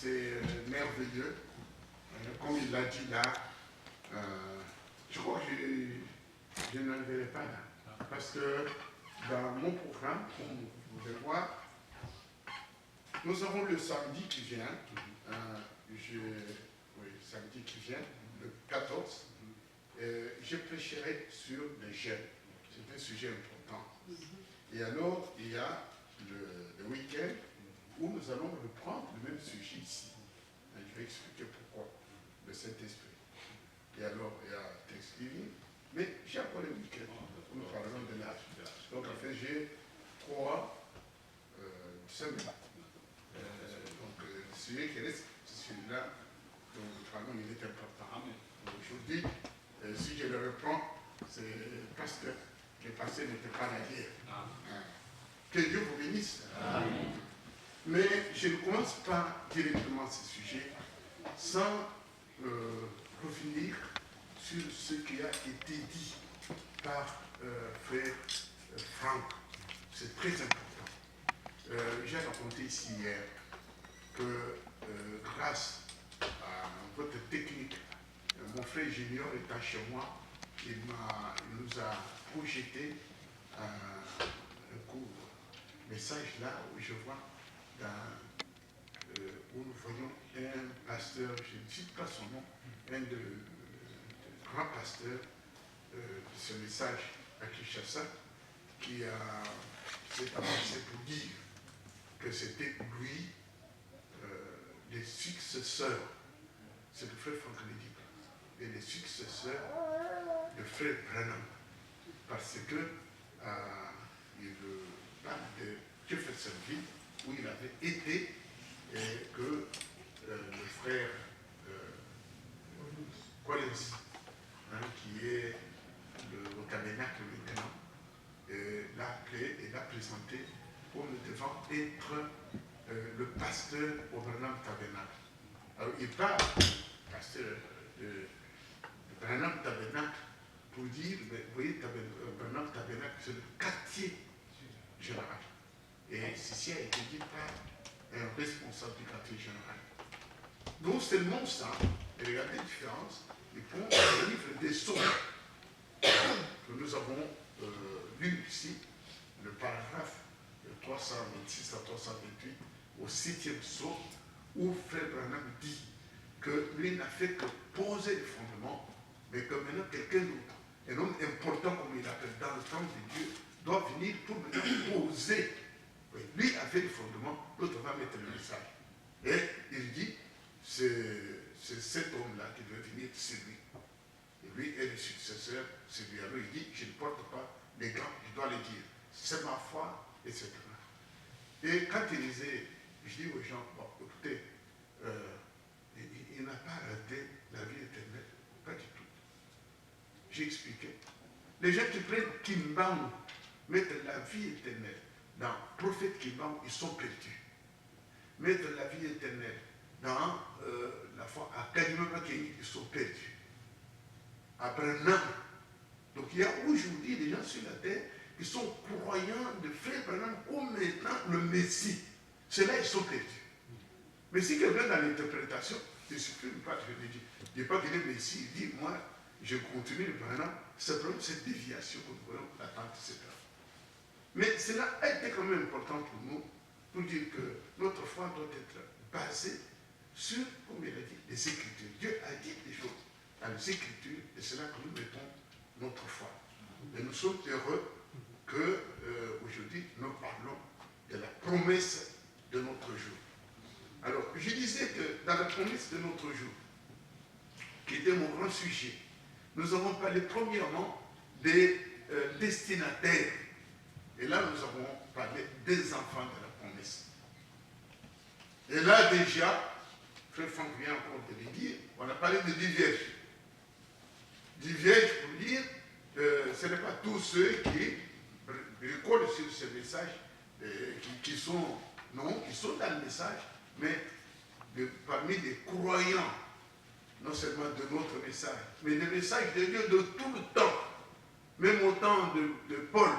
c'est merveilleux. Comme il l'a dit là, je crois que je ne le verrai pas là. Parce que dans mon programme, comme vous pouvez voir, nous avons le samedi qui vient, samedi qui vient, le 14, je prêcherai sur les jeunes. C'est un sujet important. Et alors, il y a le week-end où nous allons reprendre le même sujet ici. Et je vais expliquer pourquoi, le Saint-Esprit. Et alors, il y a Thanksgiving, mais j'ai encore le week-end où nous parlerons de l'âge. Donc, en fait, j'ai 3 semaines. Donc, celui qui reste, c'est celui-là dont nous parlons, il est important. Aujourd'hui, si je le reprends, c'est parce que le passé n'était pas la guerre. Que Dieu vous bénisse. Amen. Mais je ne commence pas directement ce sujet sans revenir sur ce qui a été dit par frère Franck. C'est très important. J'ai raconté ici hier que grâce à votre technique, mon frère Junior étant chez moi, il nous a projeté un court message là où je vois où nous voyons un pasteur, je ne cite pas son nom, un de grands pasteurs de ce message à Kinshasa, qui s'est avancé pour dire que c'était lui les successeurs, c'est le frère Franck le dit, et les successeurs de frère Branham, parce que il parle de Jeffersonville, où il avait été, et que le frère Collins, qui est au tabernacle maintenant, l'a appelé et l'a présenté comme devant être le pasteur au Branham Tabernacle. Alors il parle, pasteur de Branham Tabernacle, pour dire, vous voyez, Branham Tabernacle, c'est le quartier général. Et ceci a été dit par un responsable du quartier général. Non seulement ça, et regardez la différence, ils prend le livre des Sceaux que nous avons lu ici, le paragraphe de 326 à 328, au 7e sceau, où Frère Branham dit que lui n'a fait que poser les fondements, mais que maintenant quelqu'un d'autre, un homme important comme il appelle dans le temple de Dieu, doit venir pour maintenant poser. Oui, lui a fait le fondement, l'autre va mettre le message. Et il dit, c'est cet homme-là qui veut venir, c'est lui. Et lui est le successeur, c'est lui. Alors il dit, je ne porte pas les gants, je dois le dire. C'est ma foi, etc. Et quand il disait, je dis aux gens, bon, écoutez, il n'a pas raté la vie éternelle, pas du tout. J'ai expliqué. Les gens qui prennent Kimbang, mettre la vie éternelle dans le prophète Kimbang, ils sont perdus. Mettre la vie éternelle dans la foi à Kadimaba Kengi, ils sont perdus. À Branham. Donc il y a aujourd'hui des gens sur la terre qui sont croyants de frère Branham comme étant le Messie. Ceux-là, ils sont perdus. Mais si quelqu'un dans l'interprétation, je ne supprime pas, je dis, il n'est pas venu Messie, il dit, moi, je continue le Branham, c'est vraiment cette déviation que nous voyons, l'attente, etc. Mais cela a été quand même important pour nous, pour dire que notre foi doit être basée sur, comme il a dit, les Écritures. Dieu a dit des choses dans les Écritures, et c'est là que nous mettons notre foi. Et nous sommes heureux qu'aujourd'hui, nous parlons de la promesse de notre jour. Alors, je disais que dans la promesse de notre jour, qui était mon grand sujet, nous avons parlé premièrement des destinataires. Et là, nous avons parlé des enfants de la promesse. Et là, déjà, Frère Franck vient encore de le dire, on a parlé de 10 vierges. 10 vierges pour dire ce n'est pas tous ceux qui recordent sur ce message qui sont dans le message, mais parmi les croyants, non seulement de notre message, mais le message de Dieu de tout le temps, même au temps de Paul,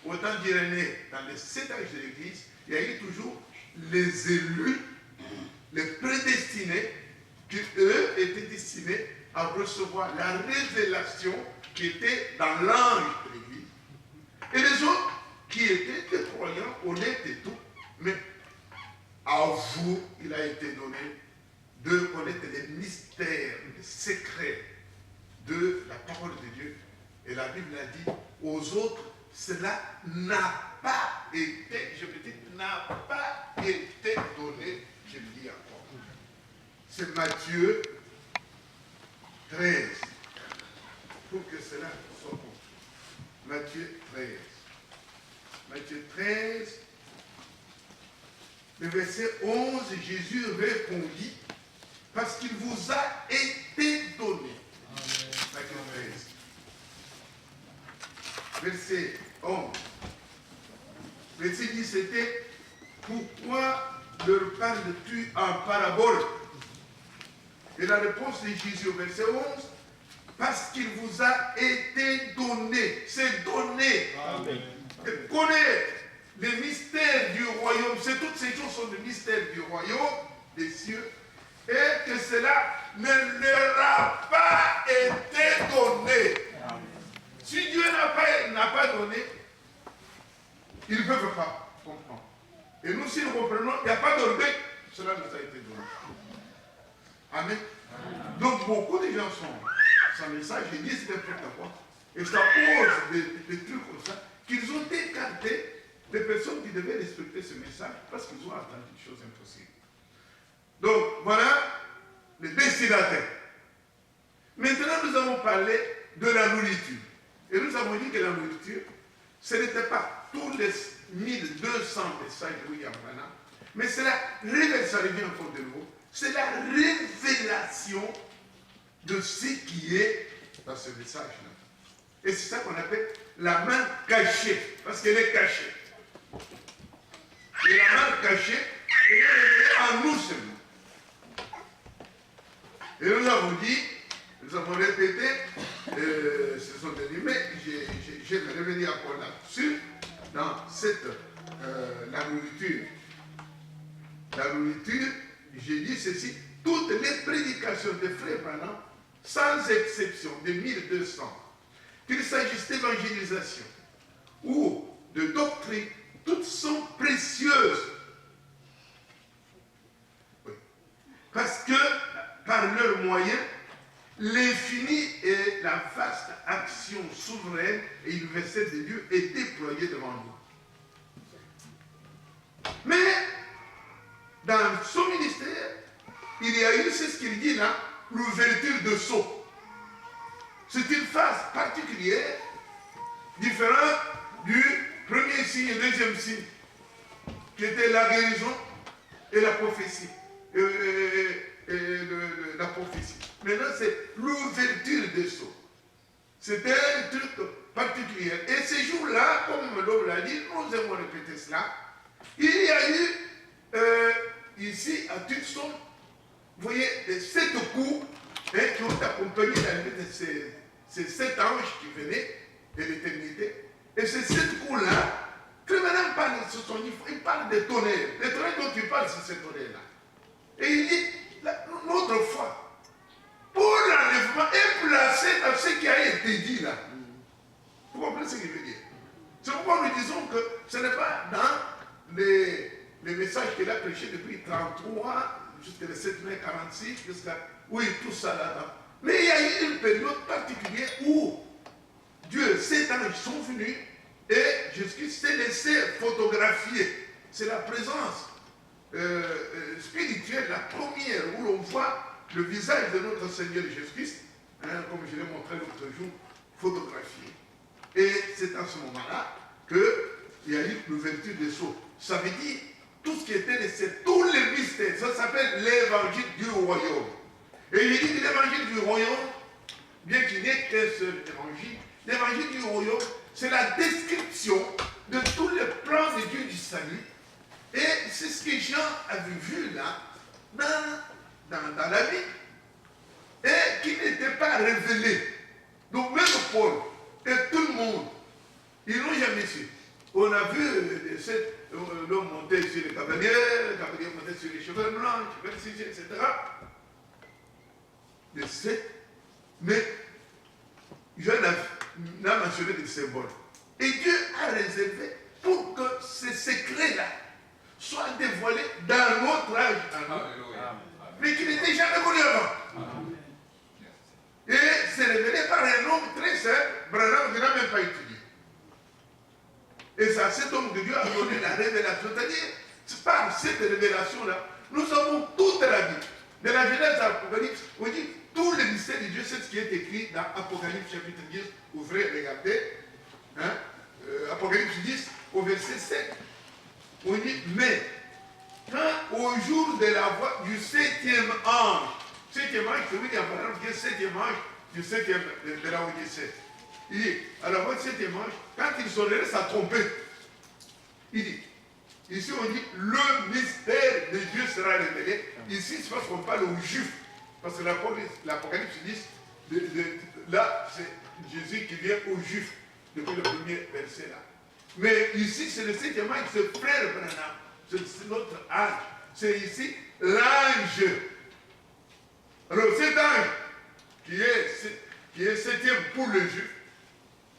au temps d'Irénée, dans les 7 âges de l'Église, il y a eu toujours les élus, les prédestinés, qui eux étaient destinés à recevoir la révélation qui était dans l'ange de l'Église. Et les autres qui étaient des croyants, honnêtes et tout, mais à vous, il a été donné de connaître les mystères, les secrets de la parole de Dieu. Et la Bible a dit, aux autres, cela n'a pas été, je peux dire, n'a pas été donné, je le dis encore. C'est Matthieu 13, pour que cela soit compris. Matthieu 13. Matthieu 13, le verset 11, Jésus répondit, parce qu'il vous a été donné. Amen. Matthieu 13. Verset 11. Verset 10, c'était, pourquoi leur parles-tu en parabole? Et la réponse de Jésus au verset 11, parce qu'il vous a été donné. C'est donné. Amen. De connaître les mystères du royaume. C'est toutes ces choses sont des mystères du royaume des cieux. Et que cela ne leur a pas été donné. Amen. Si Dieu n'a pas donné, ils ne peuvent pas comprendre. Et nous, si nous comprenons, il n'y a pas d'orgueil, cela nous a été donné. Amen. Amen. Donc, beaucoup de gens sont sans message, ils disent n'importe quoi. Et ça pose des trucs comme ça, qu'ils ont écarté des personnes qui devaient respecter ce message parce qu'ils ont entendu des choses impossibles. Donc, voilà le destinataire. Maintenant, nous avons parlé de la nourriture. Et nous avons dit que la nourriture, ce n'était pas tous les 1200 messages de William Branham, mais c'est la révélation, ça revient encore de nouveau, c'est la révélation de ce qui est dans ce message-là. Et c'est ça qu'on appelle la main cachée, parce qu'elle est cachée. Et la main cachée, elle est révélée en nous seulement. Et nous avons dit, nous avons répété, ce sont des numéros, je vais revenir encore là-dessus, dans cette, la nourriture. La nourriture, j'ai dit ceci, toutes les prédications de Frère Branham, sans exception, de 1200, qu'il s'agisse d'évangélisation ou de doctrine, toutes sont précieuses. Oui. Parce que, par leurs moyens, l'infini et la vaste action souveraine et universelle de Dieu est déployée devant nous. Mais, dans son ministère, il y a eu, c'est ce qu'il dit là, l'ouverture de sceaux. C'est une phase particulière, différente du premier signe et deuxième signe, qui était la guérison et la prophétie. La prophétie. Maintenant, c'est l'ouverture des sceaux. C'était un truc particulier. Et ces jours-là, comme l'homme l'a dit, nous aimons répéter cela. Il y a eu, ici, à Tucson, vous voyez, 7 coups qui ont accompagné l'arrivée de ces 7 anges qui venaient de l'éternité. Et ces 7 coups-là, Frère Branham parle de ce son, il parle des tonnerres. Les tonnerres dont il parle, c'est ces tonnerres-là. Et il dit, notre foi, pour l'enlèvement, est placée dans ce qui a été dit là. Vous comprenez ce qu'il veut dire? C'est pourquoi nous disons que ce n'est pas dans les messages qu'il a prêchés depuis 33 jusqu'à 7 mai 46, jusqu'à, oui, tout ça là-dedans. Mais il y a eu une période particulière où Dieu, ces anges sont venus et Jésus s'est laissé photographier. C'est la présence spirituelle, la première, où l'on voit le visage de notre Seigneur Jésus-Christ, hein, comme je l'ai montré l'autre jour, photographié. Et c'est à ce moment-là qu'il y a eu l'ouverture des sceaux. Ça veut dire tout ce qui était laissé, tous les mystères, ça s'appelle l'évangile du royaume. Et il dit que l'évangile du royaume, bien qu'il n'y ait qu'un seul évangile, l'évangile du royaume, c'est la description de tous les plans de Dieu du salut. Et c'est ce que Jean avait vu là, dans la Bible, et qui n'était pas révélé. Donc même Paul et tout le monde, ils n'ont jamais su. On a vu l'homme montait sur le cavalier montait sur les cheveux blancs, etc. De 7, mais je n'ai mentionné des symboles. Et Dieu a réservé pour que ces secrets-là soient dévoilés dans notre âge à nous, mais qui n'étaient jamais connus avant. Et c'est révélé par un homme très simple, Branham, qui n'a même pas étudié. Et c'est à cet homme de Dieu a donné la révélation. C'est-à-dire, par cette révélation-là, nous avons toute la Bible. De la Genèse à l'Apocalypse, on dit tout le mystère de Dieu, c'est ce qui est écrit dans Apocalypse chapitre 10. Ouvrez, regardez. Hein? Apocalypse 10, au verset 7. On dit, mais quand au jour de la voix du 7e ange, 7e ange, c'est William Branham qui est 7e ange du 7e de la Odyssée. Il dit, à la voix du 7e ange, quand il sonnerait sa trompette, il dit, ici on dit, le mystère de Dieu sera révélé. Ici, c'est parce qu'on parle aux Juifs. Parce que l'Apocalypse 10, là, c'est Jésus qui vient aux Juifs, depuis le premier verset là. Mais ici, c'est le 7e ange, c'est frère Branham. C'est notre ange. C'est ici l'ange. Alors cet ange, qui est 7e pour les Juifs,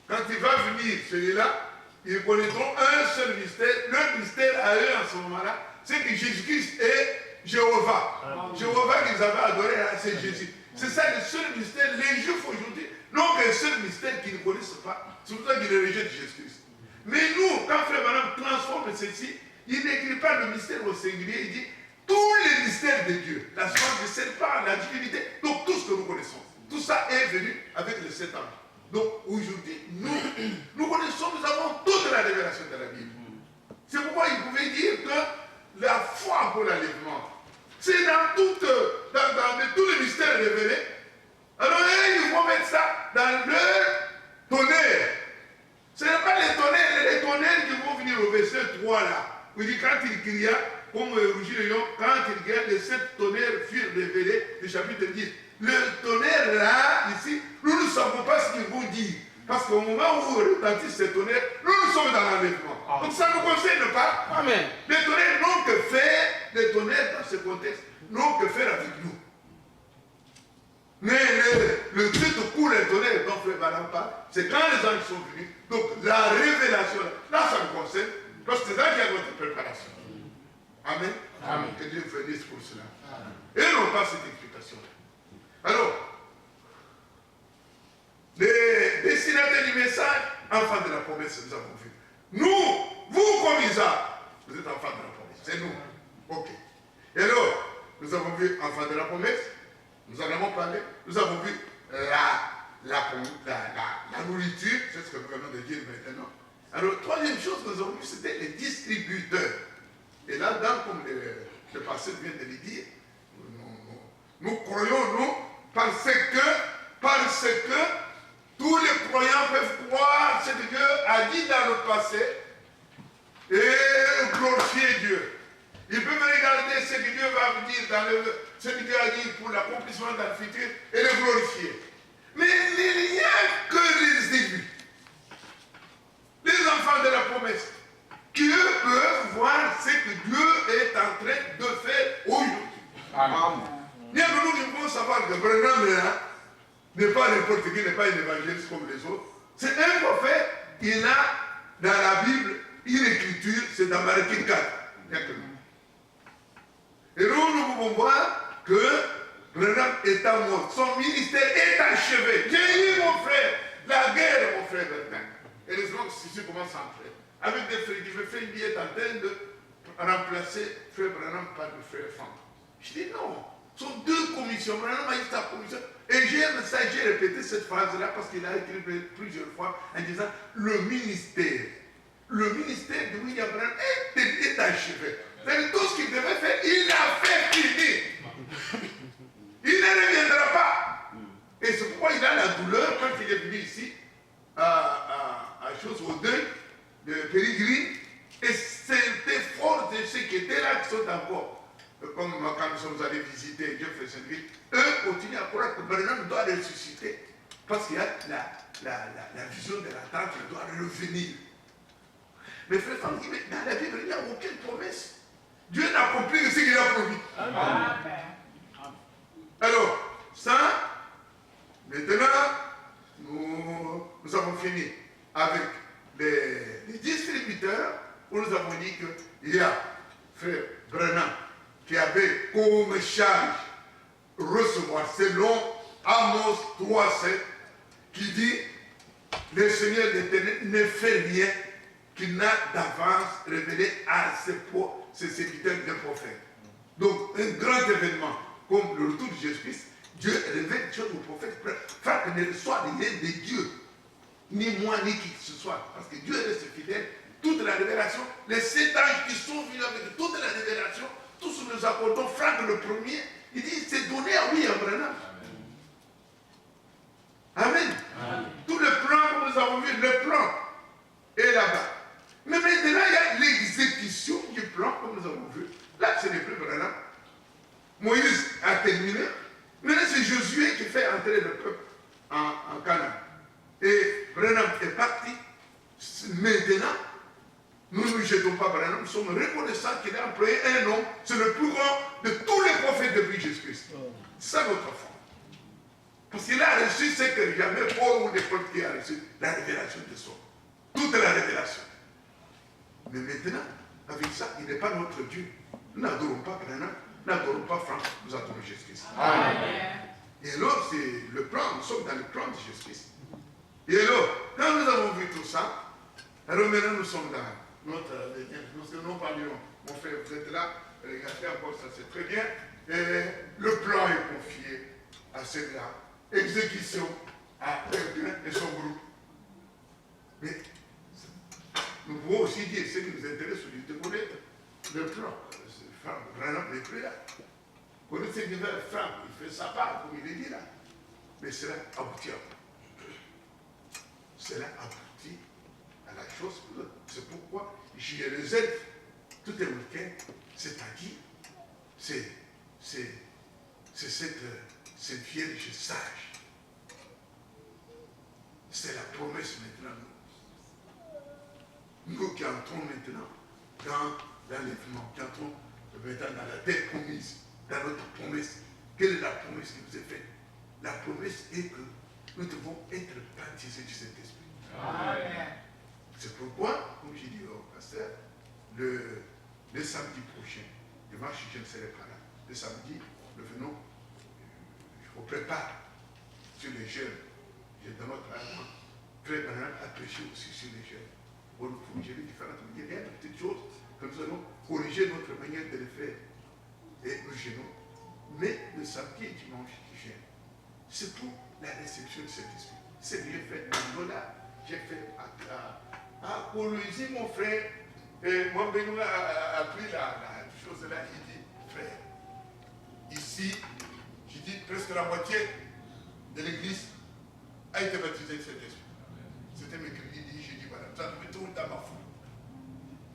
quand il va venir, celui-là, ils connaîtront un seul mystère. Le mystère à eux en ce moment-là, c'est que Jésus-Christ est Jéhovah. Jéhovah qu'ils avaient adoré, c'est Jésus. C'est ça le seul mystère. Les Juifs aujourd'hui n'ont qu'un seul mystère qu'ils ne connaissent pas. C'est pour ça qu'ils rejettent Jésus-Christ. Mais nous, quand Frère Branham transforme ceci, il n'écrit pas le mystère au singulier, il dit tous les mystères de Dieu. La semence du serpent, la divinité, donc tout ce que nous connaissons. Tout ça est venu avec les 7 anges. Donc aujourd'hui, nous connaissons, nous avons toute la révélation de la Bible. C'est pourquoi il pouvait dire que la foi pour l'enlèvement, c'est dans tous les mystères révélés. Alors il faut mettre ça dans le tonnerre. Ce n'est pas les tonnerres qui vont venir au verset 3 là. Où il dit quand il cria, comme rugit le lion, quand il cria, les 7 tonnerres furent révélés, le chapitre 10. Le tonnerre là, ici, nous ne savons pas ce qu'ils vont dire. Parce qu'au moment où retentit ces tonnerres, nous sommes dans l'enlèvement. Donc ça ne nous concerne pas. Amen. Les tonnerres n'ont que faire, les tonnerres dans ce contexte, n'ont que faire avec nous. Mais le truc pour les tonnerres dont Frère Branham parle, c'est quand les anges sont venus. Donc la révélation, là ça nous concerne, parce que c'est là qu'il y a notre préparation. Amen. Amen. Que Dieu bénisse pour cela. Amen. Et non pas cette explication-là. Alors, les destinataires du message, enfants de la promesse, nous avons vu. Nous, vous comme Isaac, vous êtes enfants de la promesse. C'est nous. Ok. Et alors, nous avons vu enfants de la promesse, nous en avons parlé, nous avons vu la nourriture, c'est ce que nous venons de dire maintenant. Alors, troisième chose que nous avons vu, c'était les distributeurs. Et là, comme le pasteur vient de le dire, nous croyons, nous, parce que tous les croyants peuvent croire ce que Dieu a dit dans le passé et glorifier Dieu. Ils peuvent regarder ce que Dieu va dire, ce que Dieu a dit pour l'accomplissement dans le futur et le glorifier. Mais il n'y a que les élus, les enfants de la promesse, qui peuvent voir ce que Dieu est en train de faire aujourd'hui. Amen. Bien que nous devons savoir que Branham n'est pas n'importe qui, n'est pas un évangéliste comme les autres. C'est un prophète, il a dans la Bible une écriture, c'est dans Malachie 4. Et nous pouvons voir que Branham est mort. Son ministère est achevé. J'ai eu mon frère, la guerre, mon frère Bertrand. Et les autres, ceci commence à entrer. Avec des frères qui me fait une billette en train de remplacer frère Branham par le frère Franck. Je dis non. Ce sont deux commissions. Branham a eu sa commission. Et j'ai répété cette phrase-là parce qu'il a écrit plusieurs fois en disant le ministère de William Branham est achevé. C'est tout ce qu'il devait faire, il l'a fait finir. Il ne reviendra pas. Et c'est pourquoi il a la douleur quand il est venu ici au deuil de Pérégrine. Et c'était fort de ceux qui étaient là qui sont encore. Comme quand nous sommes allés visiter Jeffersonville, eux continuent à croire que Branham doit ressusciter. Parce qu'il y a la vision de la tente qui doit revenir. mes frères femmes disent, mais dans la Bible, il n'y a aucune promesse. Dieu n'accomplit que ce qu'il a promis. Amen. Alors, ça, maintenant, nous avons fini avec les distributeurs où nous avons dit qu'il y a frère Branham qui avait comme charge recevoir selon Amos 3,7 qui dit le Seigneur l'Éternel ne fait rien qu'il n'a d'avance révélé à ses serviteurs des prophètes. Donc un grand événement comme le retour de Jésus-Christ, Dieu révèle des choses aux prophètes afin que ne soit rien de Dieu, ni moi ni qui que ce soit, parce que Dieu reste fidèle. Toute la révélation, les 7 anges qui sont venus avec toute la révélation, tous nous accordons. Franck le premier, il dit c'est donné à oui, Abraham. Amen. Amen. Tout le plan que nous avons vu, le plan est là-bas. Mais maintenant, il y a l'exécution du plan, comme nous avons vu. Là, ce n'est plus Branham. Moïse a terminé. Maintenant, c'est Josué qui fait entrer le peuple en Canaan. Et Branham est parti. Maintenant, nous ne nous jetons pas Branham. Nous sommes reconnaissants qu'il a employé un homme. C'est le plus grand de tous les prophètes depuis Jésus-Christ. C'est ça notre foi. Parce qu'il a reçu ce que jamais Paul ou n'importe qui a reçu, la révélation de soi. Toute la révélation. Mais maintenant, avec ça, il n'est pas notre Dieu. Nous n'adorons pas Branham, nous n'adorons pas Franck, nous adorons Jésus-Christ. Et alors, c'est le plan, nous sommes dans le plan de Jésus-Christ. Et alors, quand nous avons vu tout ça, alors maintenant nous sommes dans notre... Nous parlions, mon frère, vous êtes là, regardez encore ça, c'est très bien. Et le plan est confié à celui-là. Exécution à quelqu'un et son groupe. Mais nous pouvons aussi dire, ce qui nous intéresse, c'est de connaître le plan. Branham n'est plus là. Connaissez ce qu'il fait, Franck, il fait sa part, comme il est dit là. Mais cela aboutit à quoi? Cela aboutit à la chose. C'est pourquoi j'y réserve tout un week-end, c'est-à-dire, c'est cette vierge sage. C'est la promesse maintenant. Nous qui entrons maintenant dans l'enlèvement, qui entrons maintenant dans la terre promise, dans notre promesse. Quelle est la promesse qui nous est faite? La promesse est que nous devons être baptisés du Saint-Esprit. Amen. C'est pourquoi, comme j'ai dit au pasteur, le samedi prochain, dimanche je ne serai pas là. Le samedi, nous venons, on prépare sur les jeunes. J'ai dans notre allemand, très bien à prêcher aussi sur les jeunes. Pour nous corriger les différentes manières. Il y a des petites choses que nous allons corriger notre manière de les faire. Et nous gênons. Mais le samedi et dimanche qui viennent, c'est pour la réception de cet esprit. C'est bien fait. Voilà, j'ai fait à Colosie, mon frère. Et moi, Benoît a pris la chose là. Il dit, frère, ici, j'ai dit presque la moitié de l'église a été baptisée de cet esprit. C'était mercredi, j'ai dit, voilà, ça me tourne dans ma foi.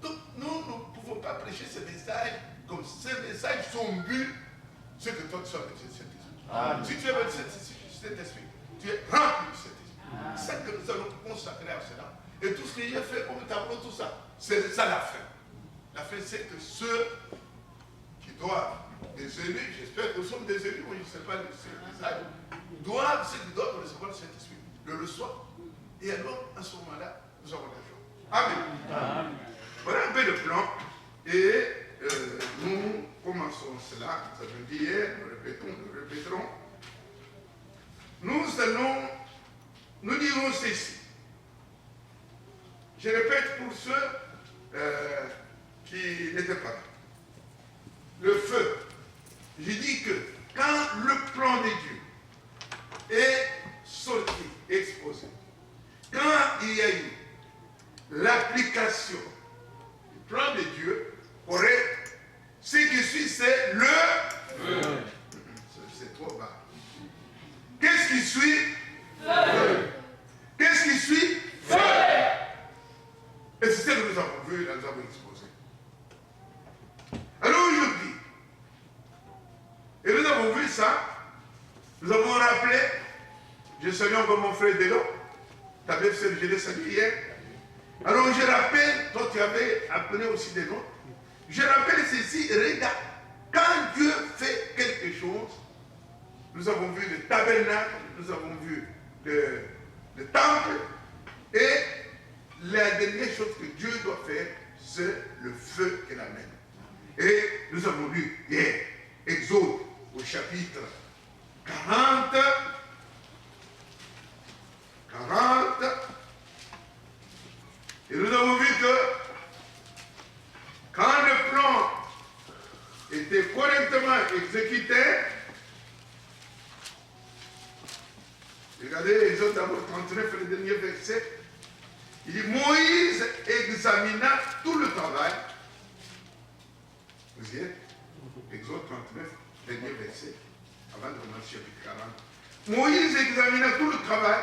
Donc, nous ne pouvons pas prêcher ce message comme ce message, son but, c'est que toi tu sois baptisé de cet esprit. Si tu es baptisé de cet esprit, tu es rempli de cet esprit. C'est ça que nous allons consacrer à cela. Et tout ce que j'ai fait comme tableau, tout ça, c'est ça la fin. La fin, c'est que ceux qui doivent, des élus, j'espère que nous sommes des élus, moi je ne sais pas les âges, doivent, ceux qui doivent recevoir le Saint-Esprit, le reçoivent. Et alors, à ce moment-là, nous avons la joie. Amen. Amen. Voilà un peu le plan. Et nous commençons cela. Nous avons dit hier, nous répéterons. Nous dirons ceci. Je répète pour ceux qui n'étaient pas là. Le feu. J'ai dit que quand le plan de Dieu est sorti, exposé, quand il y a eu l'application du plan de Dieu, correct, ce qui suit, c'est le feu. C'est trop bas. Qu'est-ce qui suit? Feu. Qu'est-ce qui suit? Feu. Et c'est ce que nous avons vu, nous avons exposé. Alors aujourd'hui, et nous avons vu ça, nous avons rappelé, je salue encore mon frère Delo, ta belle sœur, je l'ai salué hier, Alors je rappelle, toi tu avais appelé aussi des noms, je rappelle ceci, regarde, quand Dieu fait quelque chose, nous avons vu le tabernacle, nous avons vu le temple, et la dernière chose que Dieu doit faire, c'est le feu qu'il amène. Et nous avons lu hier, Exode au chapitre 40, et nous avons vu que quand le plan était correctement exécuté, regardez Exode d'abord 39, le dernier verset, il dit Moïse examina tout le travail. Vous y êtes? Exode 39, dernier verset, avant de commencer chapitre 40. Moïse examina tout le travail,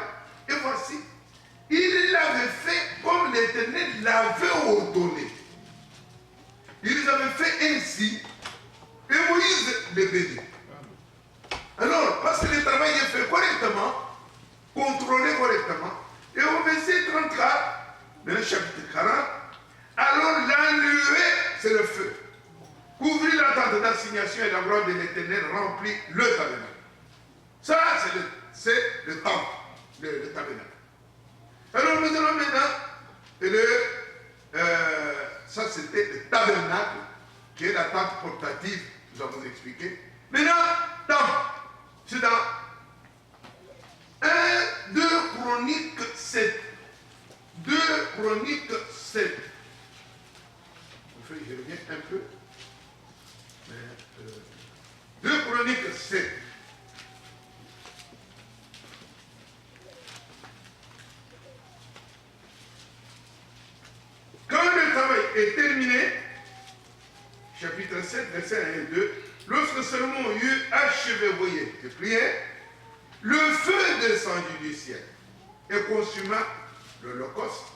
et voici, il l'avait fait comme l'Éternel l'avait ordonné. Il avait fait ainsi, et Moïse les bénit. Alors, parce que le travail est fait correctement, contrôlé correctement, et au verset 34, dans le chapitre 40, alors l'enlevé, c'est le feu. Couvrit la tente d'assignation et la gloire de l'Éternel remplit le tabernacle. Ça, c'est le temple, le tabernacle. Alors nous allons maintenant, ça c'était le tabernacle, qui est la tente portative, nous avons expliqué. Maintenant, c'est dans 2 Chroniques 7. 2 Chroniques 7. Je reviens un peu. 2 Chroniques 7. Quand le travail est terminé, chapitre 7, versets 1 et 2, lorsque Salomon eut achevé, voyez, de prier, le feu descendit du ciel et consuma l'holocauste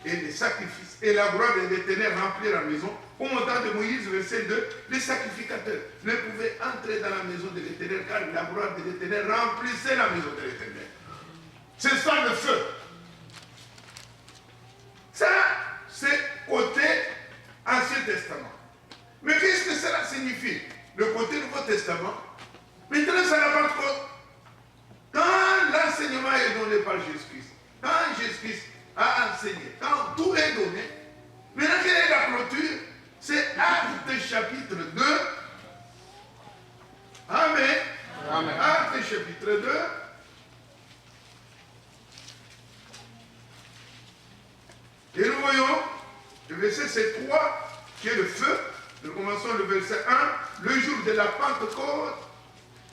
et les sacrifices. Et la gloire de l'Éternel remplit la maison. Au moment de Moïse, verset 2, les sacrificateurs ne pouvaient entrer dans la maison de l'Éternel car la gloire de l'Éternel remplissait la maison de l'Éternel. C'est ça le feu. Ça, c'est côté Ancien Testament. Mais qu'est-ce que cela signifie? Le côté Nouveau Testament. Maintenant, ça n'a pas de compte. Quand l'enseignement est donné par Jésus-Christ, quand Jésus-Christ a enseigné, quand tout est donné, maintenant quelle est la clôture? C'est Actes chapitre 2. Amen. Amen. Actes chapitre 2. Et nous voyons le verset c'est 3 qui est le feu. Nous commençons le verset 1. Le jour de la Pentecôte,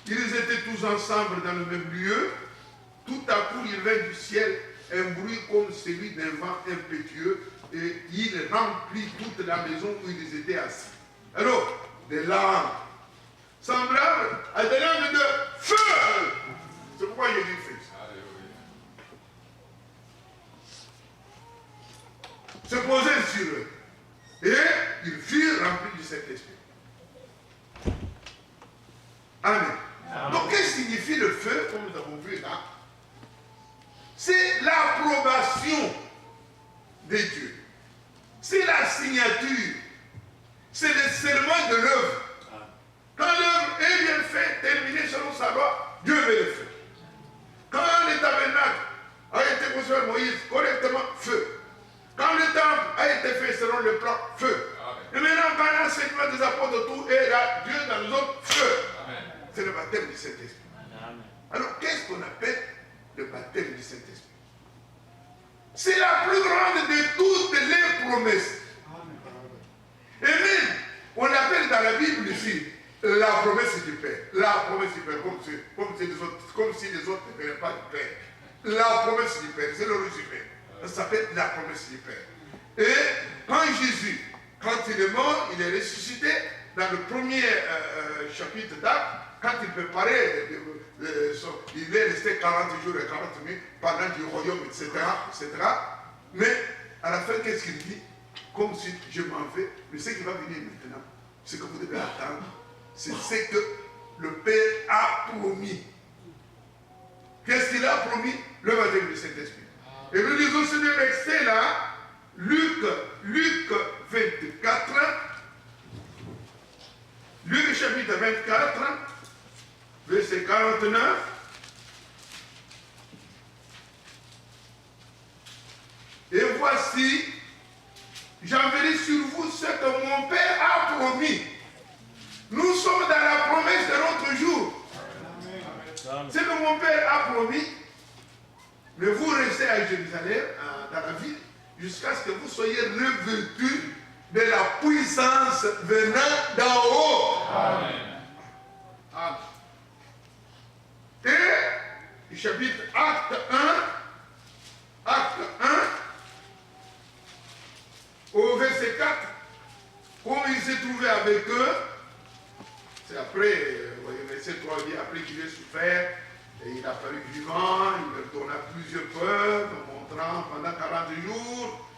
ils étaient tous ensemble dans le même lieu. Tout à coup, il vint du ciel un bruit comme celui d'un vent impétueux et il remplit toute la maison où ils étaient assis. Alors, des larmes semblables à des larmes de feu. C'est pourquoi il dit feu. Se poser sur eux. Et ils furent remplis du Saint-Esprit. Amen. Amen. Donc, qu'est-ce que signifie le feu, comme nous avons vu là? C'est l'approbation de Dieu. C'est la signature. C'est le serment de l'œuvre. Quand l'œuvre est bien faite, terminée selon sa loi, Dieu met le feu. Quand le tabernacle a été construit par Moïse correctement, feu. Quand le temple a été fait selon le plan, feu. Amen. Et maintenant, quand l'enseignement des apôtres, tout est là, Dieu dans nous autres, feu. C'est le baptême du Saint-Esprit. Alors, qu'est-ce qu'on appelle le baptême du Saint-Esprit? C'est la plus grande de toutes les promesses. Et même, on l'appelle dans la Bible ici, la promesse du Père. La promesse du Père, comme si les autres ne venaient pas du Père. La promesse du Père, c'est le résumé. Ça s'appelle la promesse du Père. Et quand Jésus, quand il est mort, il est ressuscité, dans le premier chapitre d'Actes, quand il préparait, il est resté 40 jours et 40 nuits parlant du royaume, etc., etc. Mais à la fin, qu'est-ce qu'il dit? Comme si je m'en vais, mais ce qui va venir maintenant, ce que vous devez attendre, c'est ce que le Père a promis. Qu'est-ce qu'il a promis? Le baptême du Saint-Esprit. Et nous disons ce verset là, Luc 24, Luc chapitre 24, verset 49. Et voici, j'enverrai sur vous ce que mon Père a promis. Nous sommes dans la promesse de notre jour. Ce que mon Père a promis, mais vous restez à Jérusalem, dans la ville, jusqu'à ce que vous soyez revêtus de la puissance venant d'en haut. Amen. Et, chapitre Acte 1, au verset 4, quand il s'est trouvé avec eux, c'est après, vous voyez, verset 3 dit, après qu'il ait souffert, et il a paru vivant, il leur donna plusieurs preuves, montrant pendant 40 jours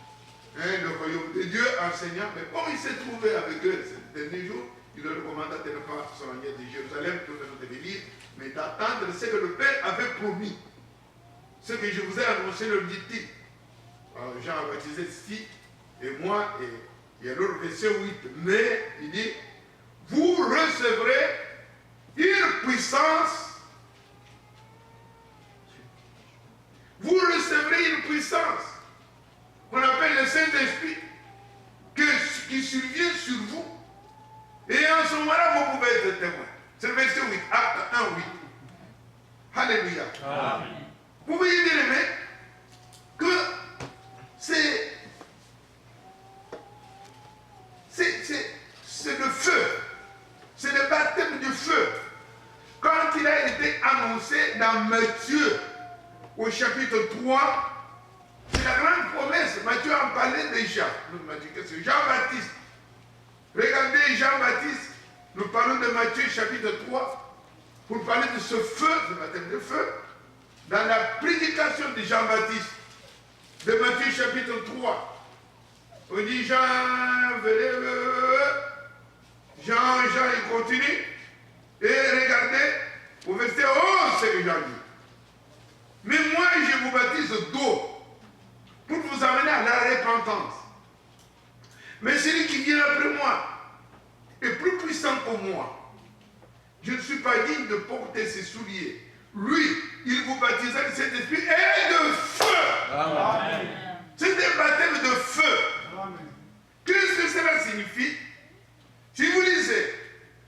le royaume de Dieu, enseignant. Mais comme il s'est trouvé avec eux ces derniers jours, il leur recommanda de ne pas s'éloigner de Jérusalem, de venir, mais d'attendre ce que le Père avait promis. Ce que je vous ai annoncé, le dit-il. Jean a baptisé ici, et moi, et alors verset 8, mais il dit, vous recevrez une puissance. Vous recevrez une puissance qu'on appelle le Saint-Esprit qui survient sur vous. Et en ce moment-là, vous pouvez être témoin. C'est le verset 8, Acte 1, 8. Alléluia. Amen. Vous voyez, bien aimé, que c'est le feu. C'est le baptême du feu. Quand il a été annoncé dans Matthieu, au chapitre 3, c'est la grande promesse. Matthieu en parlait déjà. C'est Jean-Baptiste. Regardez Jean-Baptiste. Nous parlons de Matthieu chapitre 3 pour parler de ce feu, ce baptême de feu. Dans la prédication de Jean-Baptiste, de Matthieu chapitre 3, on dit Jean, il continue. Et regardez, au verset 11, c'est que Jean dit. Mais moi, je vous baptise d'eau pour vous amener à la repentance. Mais celui qui vient après moi est plus puissant que moi. Je ne suis pas digne de porter ses souliers. Lui, il vous baptisera de cet esprit et de feu. Amen. C'est un baptême de feu. Qu'est-ce que cela signifie? Si vous lisez,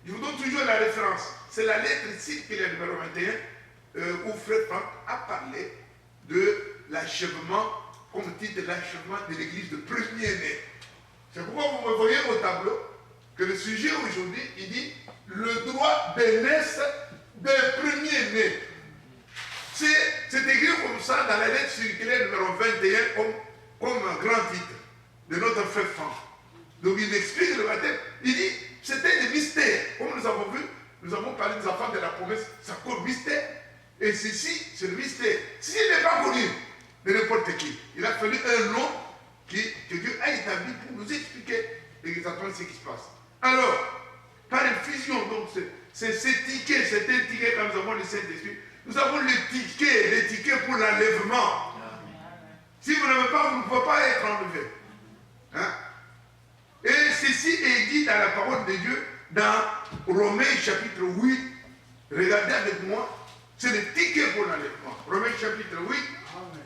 je vous donne toujours la référence. C'est la lettre ici, qui est le numéro 21. Où Frère Franck a parlé de l'achèvement, comme titre de l'achèvement de l'église de premier-né. C'est pourquoi vous me voyez au tableau que le sujet aujourd'hui, il dit le droit d'aînesse des premiers-nés. C'est écrit comme ça dans la lettre circulaire numéro 21 comme un grand titre de notre Frère Franck. Donc il explique le baptême. Il dit c'était des mystères. Comme nous avons vu, nous avons parlé des enfants de la promesse, c'est encore mystère. Et ceci, c'est le mystère. S'il n'est pas connu de n'importe qui, il a fallu un nom que Dieu a établi pour nous expliquer exactement ce qui se passe. Alors, par infusion, donc c'est ces tickets, c'est un ticket quand nous avons le Saint-Esprit, nous avons les tickets pour l'enlèvement. Si vous n'avez pas, vous ne pouvez pas être enlevé. Hein? Et ceci est dit dans la parole de Dieu, dans Romains chapitre 8. Regardez avec moi. C'est le ticket pour l'enlèvement. Romains chapitre 8. Amen.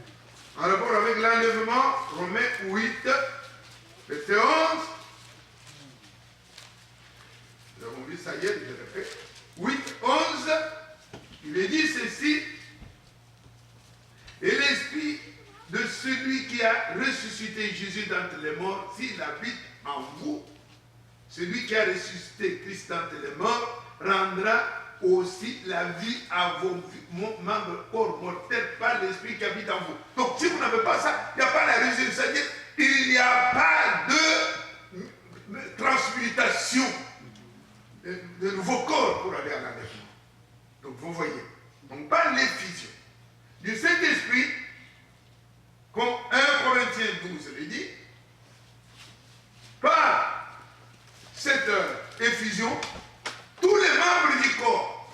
En rapport avec l'enlèvement, Romains 8, verset 11. Nous avons vu ça hier, je répète. 8, 11. Il est dit ceci. Et l'esprit de celui qui a ressuscité Jésus d'entre les morts, s'il habite en vous, celui qui a ressuscité Christ d'entre les morts, rendra aussi la vie à vos membres corps mortels par l'esprit qui habite en vous. Donc si vous n'avez pas ça, il n'y a pas la résurrection, c'est-à-dire il n'y a pas de transmutation de nouveaux corps pour aller à l'enlèvement. Donc vous voyez, donc par l'effusion du Saint-Esprit, comme 1 Corinthiens 12 le dit, par cette effusion, tous les membres du corps,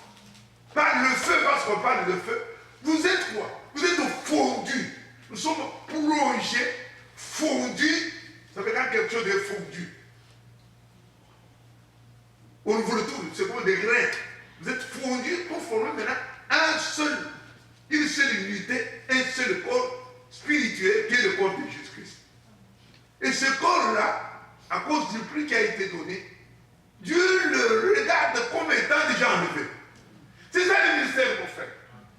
par le feu, parce qu'on parle de feu, vous êtes quoi? Vous êtes fondus. Nous sommes plongés, fondus Vous êtes fondus pour former maintenant une seule unité, un seul corps spirituel qui est le corps de Jésus-Christ. Et ce corps-là, à cause du prix qui a été donné, Dieu le regarde comme étant déjà enlevé. C'est ça le mystère, mon frère.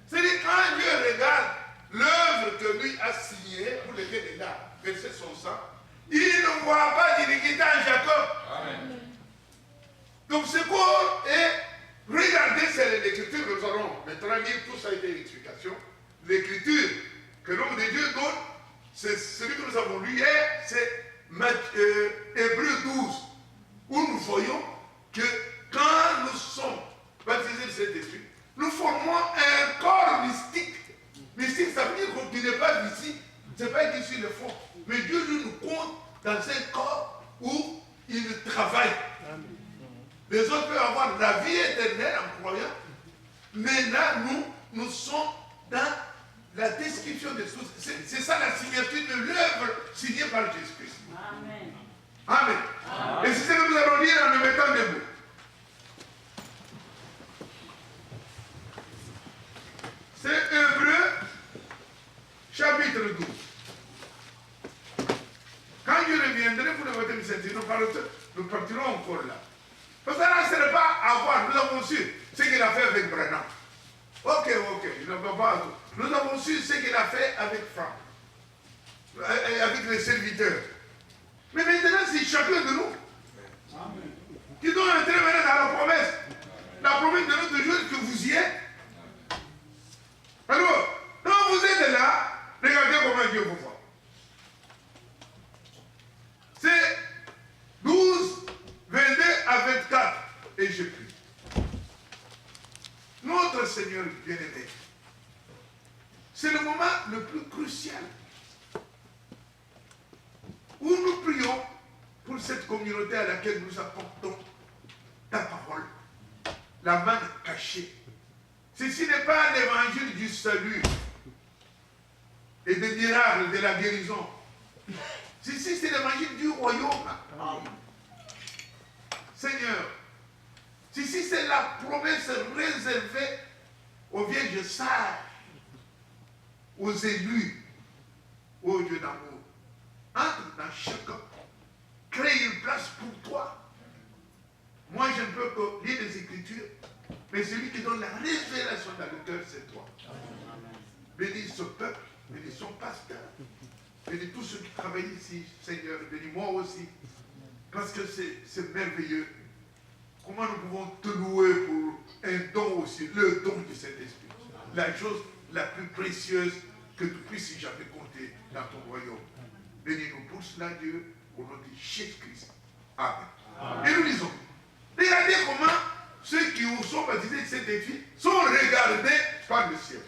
C'est-à-dire quand Dieu regarde l'œuvre que lui a signée, pour laquelle il a versé son sang, il ne voit pas d'iniquité en Jacob. Amen. Donc ce corps est, regardez, c'est l'écriture, nous allons maintenant lire, tout ça a été une explication. L'écriture que l'homme de Dieu donne, c'est celui que nous avons lu hier, c'est Hébreux 12, où nous voyons que quand nous sommes baptisés de cet esprit, nous formons un corps mystique. Mystique, ça veut dire qu'il n'est pas ici, ce n'est pas écrit sur le fond. Mais Dieu nous compte dans un corps où il travaille. Les autres peuvent avoir la vie éternelle en croyant. Mais là, nous sommes dans la description des choses. C'est ça la signature de l'œuvre signée par Jésus-Christ. Amen. Amen. Amen. Et c'est ce que nous allons lire en nous mettant debout. C'est Hébreux, chapitre 12. Quand je reviendrai pour le baptême Saint-Esprit, nous partirons encore là. Parce que là, ce n'est pas à voir. Nous avons su ce qu'il a fait avec Branham. Ok, je ne peux pas. Nous avons su ce qu'il a fait avec Franck, avec les serviteurs. Mais maintenant, c'est chacun de nous qui doit entrer maintenant dans la promesse. La promesse de notre Dieu que vous y êtes. Alors, quand vous êtes là, regardez comment Dieu vous voit. C'est 12, 22 à 24. Et je prie. Notre Seigneur bien-aimé, c'est le moment le plus crucial où nous prions pour cette communauté à laquelle nous apportons ta parole, la main cachée. Ceci n'est pas l'évangile du salut et des miracles, de la guérison. Ceci, c'est l'évangile du royaume. Seigneur, ceci, c'est la promesse réservée aux vierges sages, aux élus, ô Dieu d'amour. Entre dans chacun, crée une place pour toi. Moi, je ne peux que lire les Écritures, mais celui qui donne la révélation dans le cœur, c'est toi. Bénis ce peuple, bénis son pasteur, bénis tous ceux qui travaillent ici, Seigneur, bénis moi aussi, parce que c'est merveilleux. Comment nous pouvons te louer pour un don aussi, le don de cet esprit, la chose la plus précieuse que tu puisses jamais compter dans ton royaume. Bénis-nous pour cela, Dieu, au nom de Jésus-Christ. Amen. Amen. Et nous disons, regardez comment ceux qui sont baptisés de cet esprit sont regardés par le ciel.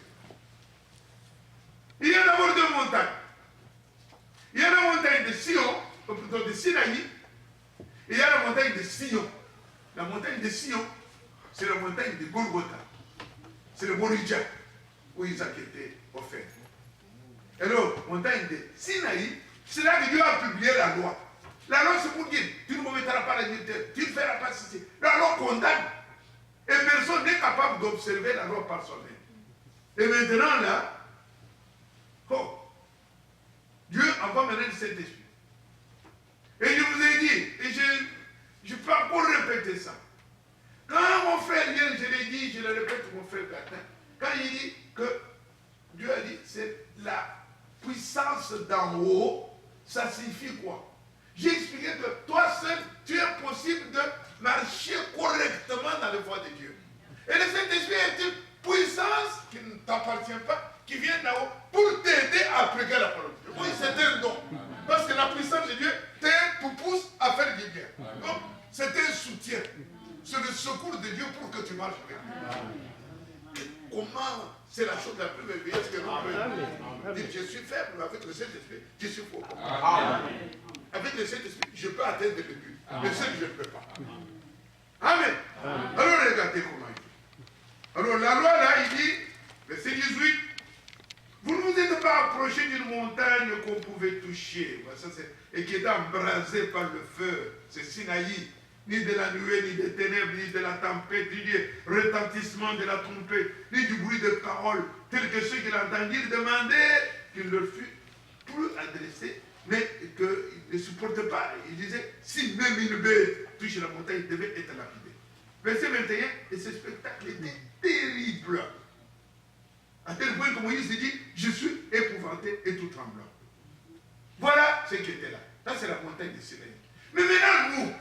Il y a d'abord deux montagnes. Il y a la montagne de Sion, ou plutôt de Sinaï, et il y a la montagne de Sion. La montagne de Sion, c'est la montagne de Golgotha. C'est le Moridja, où Isaac était offert. Alors, montagne de Sinaï, c'est là que Dieu a publié la loi. La loi, c'est pour dire, tu ne commettras pas l'adultère, tu ne feras pas ceci. La loi condamne. Et personne n'est capable d'observer la loi par soi-même. Et maintenant, là, Dieu envoie maintenant le Saint-Esprit. Et je vous ai dit, et je peux encore répéter ça. Quand mon frère vient, je l'ai dit, je le répète, mon frère Gatin, quand il dit que Dieu a dit, c'est la puissance d'en haut, ça signifie quoi? J'ai expliqué que toi seul, tu es possible de marcher correctement dans la voie de Dieu. Et le Saint-Esprit est une puissance qui ne t'appartient pas, qui vient d'en haut pour t'aider à appliquer la parole de Dieu. Oui, c'est un don. Parce que la puissance de Dieu te pousse à faire du bien. Donc, c'est un soutien. C'est le secours de Dieu pour que tu marches avec lui. Comment c'est la chose la plus merveilleuse que l'on peut dire. Je suis faible, mais avec le Saint-Esprit, je suis fort. Avec le Saint-Esprit, je peux atteindre le but. Mais seul, je ne peux pas. Amen. Alors, regardez comment il dit. Alors, la loi, là, il dit, verset 18, vous ne vous êtes pas approché d'une montagne qu'on pouvait toucher, et qui était embrasée par le feu, c'est Sinaï. ni de la nuée, ni des ténèbres, ni de la tempête, ni du retentissement de la trompette, ni du bruit de paroles, tels que ceux qui l'entendirent demander qu'il leur fût plus adressé, mais qu'ils ne supportent pas. Il disait, si même une bête touche la montagne, il devait être lapidé. Verset 21, et ce spectacle était terrible. À tel point que Moïse dit, je suis épouvanté et tout tremblant. Voilà ce qui était là. Là, c'est la montagne de Sinaï. Mais maintenant,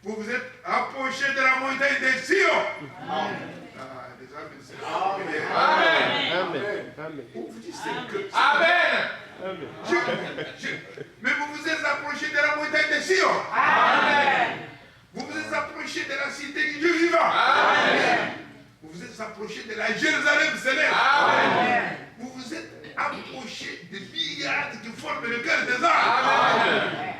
vous vous êtes approchés de la montagne de Sion. Amen. Amen. Vous dites que... Amen. Mais vous vous êtes approchés de la montagne de Sion. Amen. Vous vous êtes approchés de la cité du Dieu vivant. Amen. Vous vous êtes approchés de la Jérusalem céleste. Amen. Vous vous êtes approchés des milliards qui forment le cœur des hommes. Amen.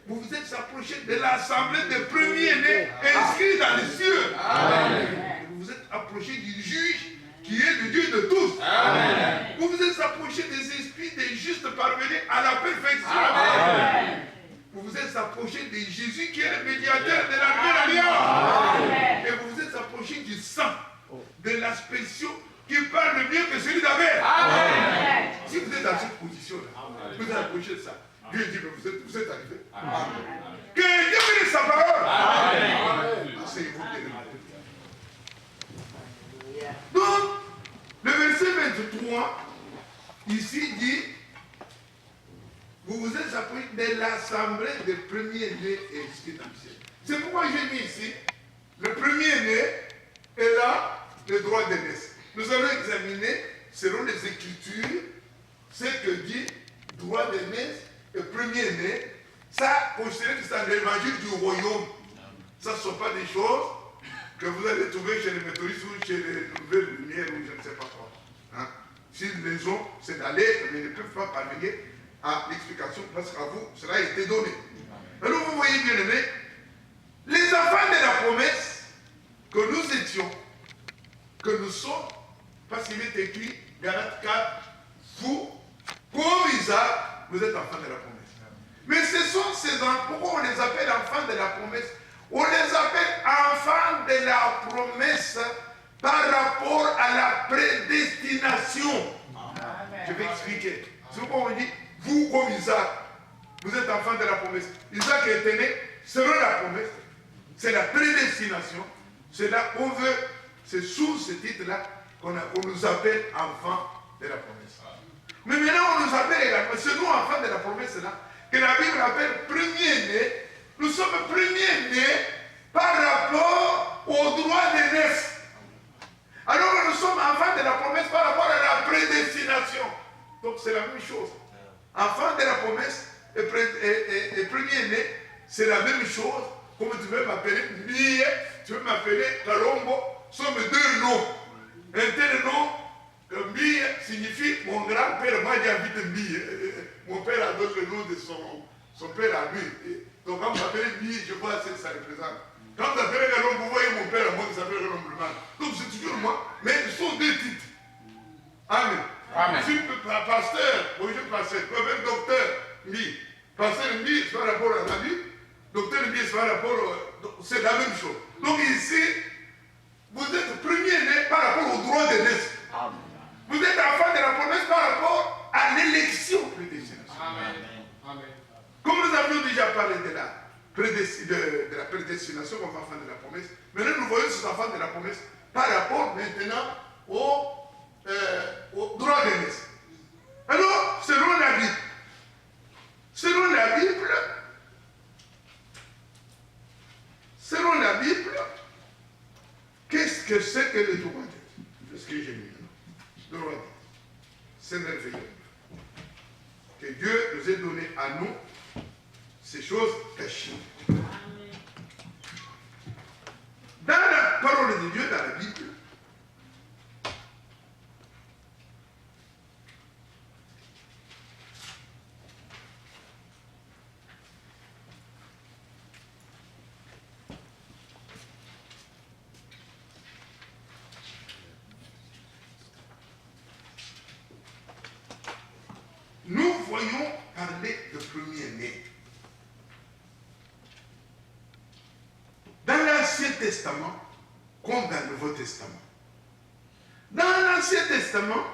Vous vous êtes approchés de l'assemblée des premiers-nés inscrits dans les cieux. Amen. Vous vous êtes approchés du juge qui est le Dieu de tous. Amen. Vous vous êtes approchés des esprits des justes parvenus à la perfection. Amen. Vous vous êtes approchés de Jésus qui est le médiateur de la nouvelle alliance. Et vous vous êtes approchés du sang de l'aspersion qui parle mieux que celui d'Abel. Amen. Si vous êtes dans cette position-là, vous êtes approché de ça. Dieu dit, mais vous êtes arrivés. Que Dieu bénisse sa parole. Amen. Asseyez-vous bien. Donc, le verset 23, ici dit, vous vous êtes approchés de l'assemblée des premiers-nés inscrits dans le ciel. C'est pourquoi j'ai mis ici, le premier-né est là, le droit d'aînesse. Nous allons examiner, selon les Écritures, ce que dit droit d'aînesse et premier-né. Ça, considérez que c'est dans l'évangile du royaume. Ça ne sont pas des choses que vous allez trouver chez les méthodistes ou chez les nouvelles lumières ou je ne sais pas quoi. Hein? S'ils les ont, c'est d'aller, mais ils ne peuvent pas parvenir à l'explication parce qu'à vous, cela a été donné. Alors vous voyez bien aimé, les enfants de la promesse que nous étions, que nous sommes, parce qu'il est écrit, Galates 4, vous, comme Isaac, vous êtes enfants de la promesse. Mais ce sont ces enfants, pourquoi on les appelle enfants de la promesse? On les appelle enfants de la promesse par rapport à la prédestination. Amen. Je vais expliquer. C'est pourquoi on dit, vous comme Isaac, vous êtes enfants de la promesse. Isaac est né selon la promesse. C'est la prédestination. C'est là qu'on veut, c'est sous ce titre-là qu'on nous appelle enfants de la promesse. Mais maintenant, on nous appelle également, c'est nous enfants de la promesse là, que la Bible appelle premier-né. Nous sommes premiers-nés par rapport au droit d'aînesse. Alors nous sommes enfants de la promesse par rapport à la prédestination. Donc c'est la même chose. Enfant de la promesse et premier-né, c'est la même chose. Comme tu veux m'appeler Mie, tu veux m'appeler Kalombo, sont mes deux noms. Un tel nom, Mie signifie mon grand-père, moi j'ai envie de Mie. Mon père a donné le nom de son père à lui. Donc quand vous m'appelez Mie, je vois ce que ça représente. Quand vous appelez Kalombo, vous voyez mon père à moi qui s'appelle Kalombo. Donc c'est toujours moi, mais ce sont deux titres. Amen. Amen. Si pasteur, bonjour pasteur, même docteur Mie. Pasteur Mie, c'est par rapport à la vie. Docteur Mie, c'est par rapport c'est la même chose. Donc ici, vous êtes premier-né par rapport au droit de naissance. Vous êtes enfant de la promesse par rapport à l'élection prédestination. Amen. Amen. Comme nous avions déjà parlé de la prédestination comme enfant de la promesse, maintenant nous voyons ces enfants de la promesse par rapport maintenant au droit de naissance. Alors, selon la Bible, qu'est-ce que c'est que le droit de naissance? C'est ce que j'ai mis maintenant. Le droit de naissance. C'est merveilleux. Que Dieu nous ait donné à nous ces choses cachées. Dans la parole de Dieu, dans la Bible, nous voyons parler de premier-né. Testament comme dans le Nouveau Testament. Dans l'Ancien Testament,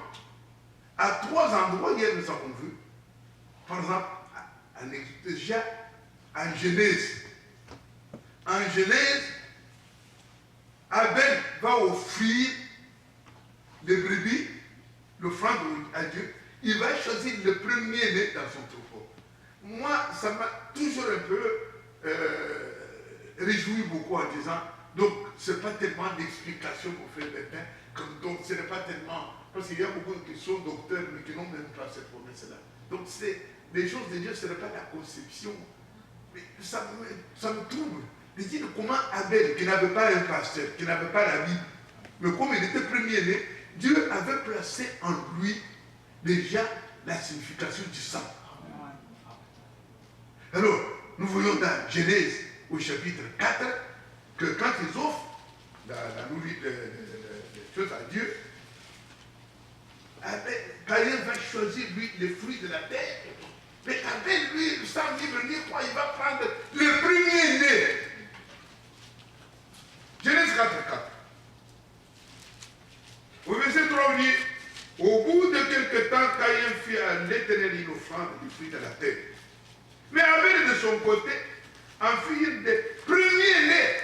à 3 endroits, hier nous avons vu, par exemple, déjà en Genèse. En Genèse, Abel va offrir les brebis, l'offrande à Dieu. Il va choisir le premier-né dans son troupeau. Moi, ça m'a toujours un peu réjoui beaucoup en disant, donc ce n'est pas tellement d'explications pour faire des pains, donc ce n'est pas tellement, parce qu'il y a beaucoup qui sont docteurs mais qui n'ont même pas cette promesse-là. Donc c'est les choses de Dieu, ce n'est pas la conception. Mais ça me trouble de dire comment Abel, qui n'avait pas un pasteur, qui n'avait pas la Bible, mais comme il était premier-né, Dieu avait placé en lui déjà la signification du sang. Alors, nous voyons dans Genèse au chapitre 4 que quand ils offrent les choses à Dieu, Caïn va choisir lui les fruits de la terre. Mais Abel, lui, sans venir, quoi, il va prendre le premier-né. Genèse 4. Au verset 3, on dit, au bout de quelque temps, Caïn fit à l'Éternel une offrande du fruit de la terre. Mais Abel, de son côté, en fit une des premiers-nés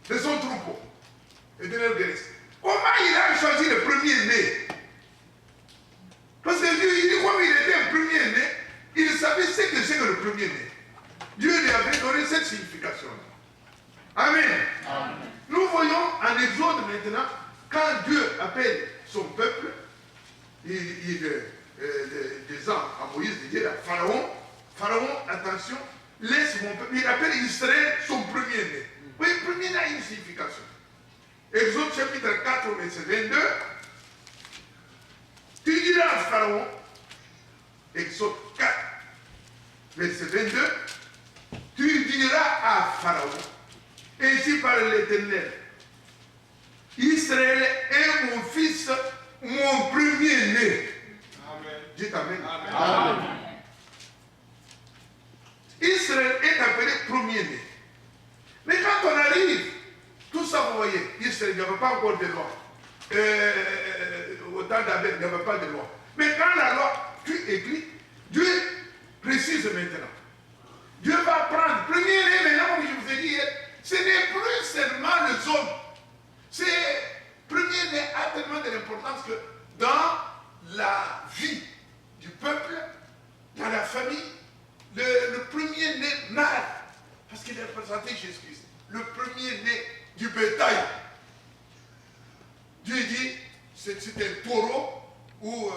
de son troupeau. L'Éternel guérisse. Comment il a choisi le premier-né? Parce que Dieu, comme il était un premier-né, il savait ce que c'est que le premier-né. Dieu lui avait donné cette signification-là. Amen. Amen. Nous voyons en Exode maintenant, quand Dieu appelle son peuple, il disant à Moïse de dire à Pharaon, attention, laisse mon peuple. Il appelle Israël son premier-né. Oui, le premier-né a une signification. Exode chapitre 4, verset 22. Tu diras à Pharaon, Exode 4, verset 22, tu diras à Pharaon, ainsi parle l'Éternel, Israël est mon fils, mon premier-né. Dites Amen. Amen. Israël est appelé premier-né. Mais quand on arrive, tout ça, vous voyez, Israël, il n'y avait pas encore de loi. Au temps d'Abel, il n'y avait pas de loi. Mais quand la loi fut écrite, Dieu précise maintenant. Dieu va prendre premier-né, maintenant, comme je vous ai dit, ce n'est plus seulement les hommes. C'est premier-né a tellement de l'importance que dans la vie du peuple, dans la famille, le premier-né mâle, parce qu'il est représenté Jésus-Christ, le premier-né du bétail. Dieu dit, c'est un taureau ou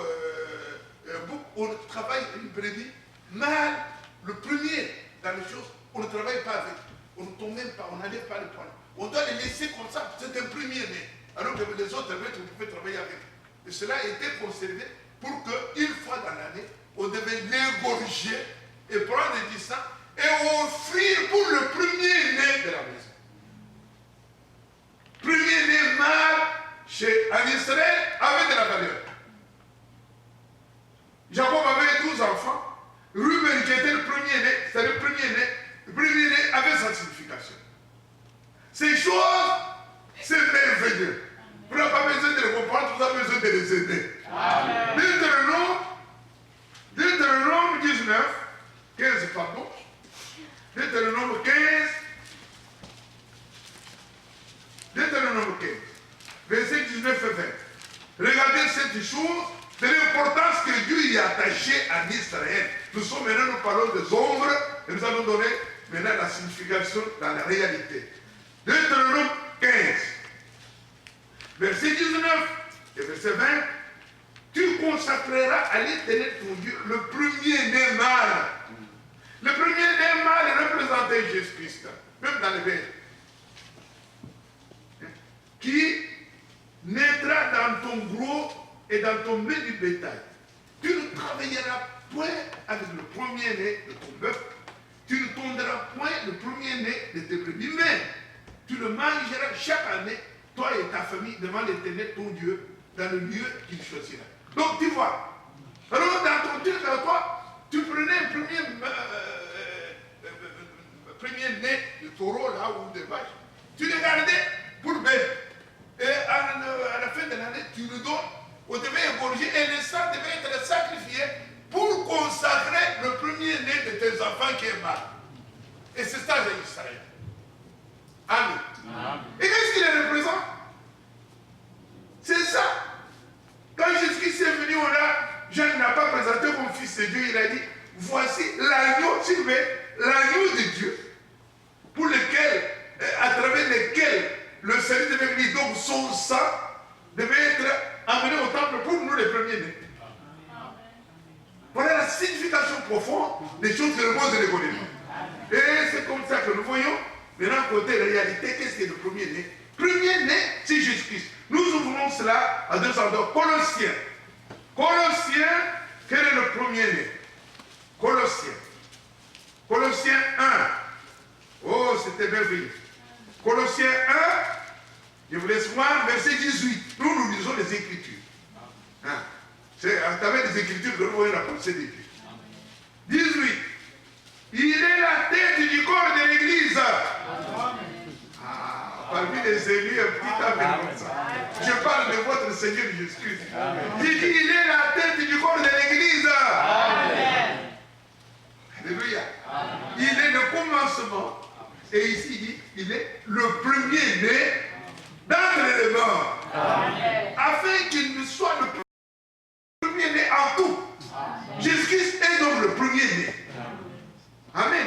un bouc, on travaille une brebis mâle, le premier dans les choses, on ne travaille pas avec, on ne tombe même pas, on n'enlève pas le poil. On doit les laisser comme ça, c'est un premier-né. Alors que les autres bêtes, vous pouvez travailler avec. Et cela a été conservé pour qu'une fois dans l'année, on devait l'égorger et prendre du sang et offrir pour le premier-né de la maison. Premier-né mâle en Israël avait de la valeur. Jacob avait 12 enfants. Ruben, qui était le premier-né, c'est le premier-né avait sa signification. Ces choses, c'est merveilleux. Vous n'avez pas besoin de les comprendre, vous avez besoin de les aider. Deutéronome 19, 15, pardon. Deutéronome 15. Deutéronome 15, verset 19 et 20. Regardez cette chose, de l'importance que Dieu y a attachée en Israël. Nous sommes maintenant, nous parlons des ombres, et nous allons donner maintenant la signification dans la réalité. Deutéronome 15, verset 19 et verset 20. Tu consacreras à l'Éternel ton Dieu le premier-né mâle. Le premier-né mâle représentait Jésus-Christ, même dans les versets, qui naîtra dans ton gros et dans ton mets du bétail. Tu ne travailleras point avec le premier-né de ton bœuf. Tu ne tondras point le premier-né de tes brebis, mais tu le mangeras chaque année, toi et ta famille, devant l'Éternel ton Dieu, dans le lieu qu'il choisira. Donc tu vois, alors dans ton Dieu, dans toi, tu prenais un premier-né de taureau là ou de vache, Tu le gardais pour belle. Et à la fin de l'année, tu le donnes. On devait égorger et le sang devait être sacrifié pour consacrer le premier-né de tes enfants qui est mort. Et c'est ça Israël. Amen. Amen. Et qu'est-ce qu'il représente? C'est ça. Quand Jésus-Christ est venu, Jean n'a pas présenté comme fils de Dieu, il a dit, voici l'agneau, s'il vous plaît, l'agneau de Dieu, pour lequel, à travers lequel le salut devait venir. Donc son sang devait être amené au temple pour nous les premiers-nés. Voilà la signification profonde des choses que le monde ne connaît pas. Et c'est comme ça que nous voyons, maintenant côté réalité, qu'est-ce qui est le premier-né? Premier-né, c'est Jésus-Christ. Nous ouvrons cela à deux endroits. Colossiens. Colossiens, quel est le premier-né? Colossiens. Colossiens 1. Oh, c'était merveilleux. Colossiens 1, je vous laisse voir, verset 18. Nous lisons les Écritures. Hein? C'est à travers les Écritures que nous voyons la pensée de Dieu. 18. Il est la tête du corps de l'Église. Parmi les élus, un petit appel comme ça. Je parle de votre Seigneur Jésus-Christ. Il dit, il est la tête du corps de l'Église. Amen. Alléluia. Il est le commencement. Et ici, il dit, il est le premier-né d'entre les morts. Afin qu'il ne soit le premier-né en tout. Jésus-Christ est donc le premier-né. Amen.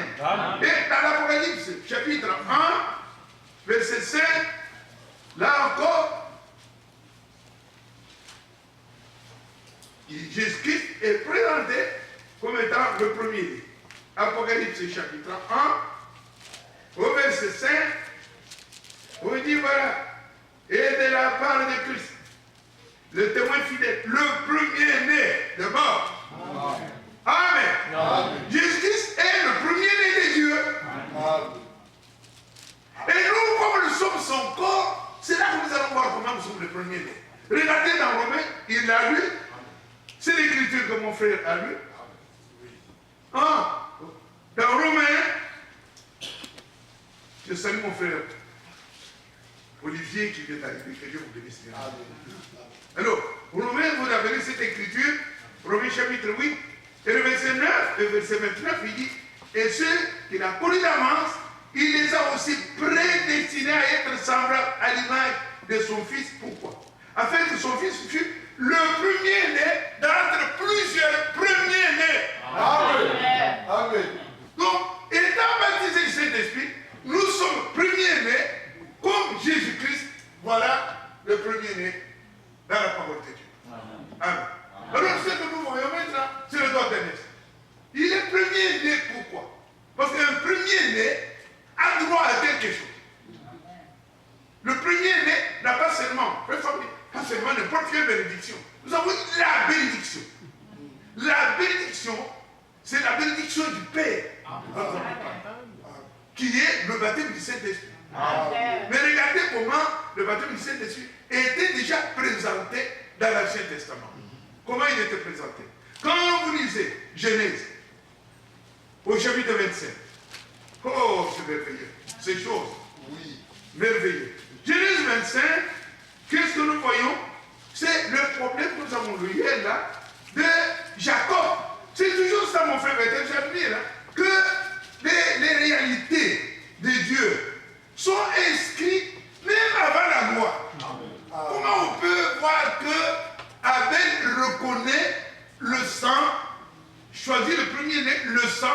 Et dans l'Apocalypse, chapitre 1, verset 5, là encore, Jésus-Christ est présenté comme étant le premier-né. Apocalypse chapitre 1, au verset 5, on dit voilà, et de la part de Christ, le témoin fidèle, le premier-né de mort. Amen. Amen. Amen. Jésus-Christ est le premier-né de Dieu. Amen. Et nous, comme nous sommes son corps, c'est là que nous allons voir comment nous sommes les premiers-nés. Regardez dans Romains, il l'a lu. C'est l'écriture que mon frère a lu. Dans Romains, je salue mon frère Olivier qui vient d'arriver, que Dieu vous bénisse. Alors, Romains, vous avez lu cette écriture, Romains chapitre 8, et le verset 9, et le verset 29, il dit, et ceux qu'il a connus d'avance, il les a aussi prédestinés à être semblables à l'image de son fils. Pourquoi? Afin que son fils fût le premier-né d'entre plusieurs premiers-nés. Amen. Amen. Donc, étant baptisés du Saint-Esprit, nous sommes premiers-nés comme Jésus-Christ. Voilà le premier-né dans la parole de Dieu. Amen. Alors, ce que nous voyons maintenant, c'est le droit d'aînesse. Il est premier-né, pourquoi? Parce qu'un premier-né a droit à quelque chose. Le premier-né n'a pas seulement n'importe quelle bénédiction. Nous avons la bénédiction. La bénédiction, c'est la bénédiction du Père. Qui est le baptême du Saint-Esprit. Mais regardez comment le baptême du Saint-Esprit était déjà présenté dans l'Ancien Testament. Comment il était présenté? Quand vous lisez Genèse, au chapitre 25, oh, c'est merveilleux. Ces choses, oui, merveilleux. Genèse 25, qu'est-ce que nous voyons? C'est le problème que nous avons lu hier là, de Jacob. C'est toujours ça, mon frère, j'admire, hein, que les réalités de Dieu sont inscrites même avant la loi. Comment on peut voir que Abel reconnaît le sang, choisit le premier-né, le sang,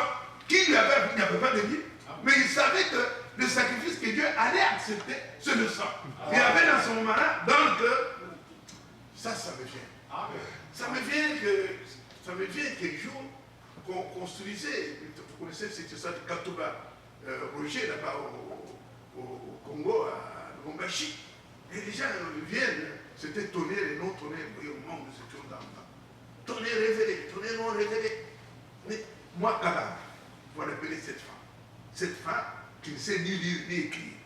qui lui avait, il n'y avait pas de vie, mais il savait que le sacrifice que Dieu allait accepter, c'est le sang. Il y avait dans son moment-là, donc, ça me vient. Ça me vient qu'un jour, qu'on construisait, vous connaissez cette histoire de Katouba, Roger, là-bas au Congo, à Lubumbashi. Et les gens viennent, c'était tonnerre et non tonnerre, vous voyez, au moment où nous étions dans le temps. Tonnerre révélé, tonnerre non révélé. Mais moi, Kala, vous appelez cette femme. Cette femme qui ne sait ni lire ni écrire.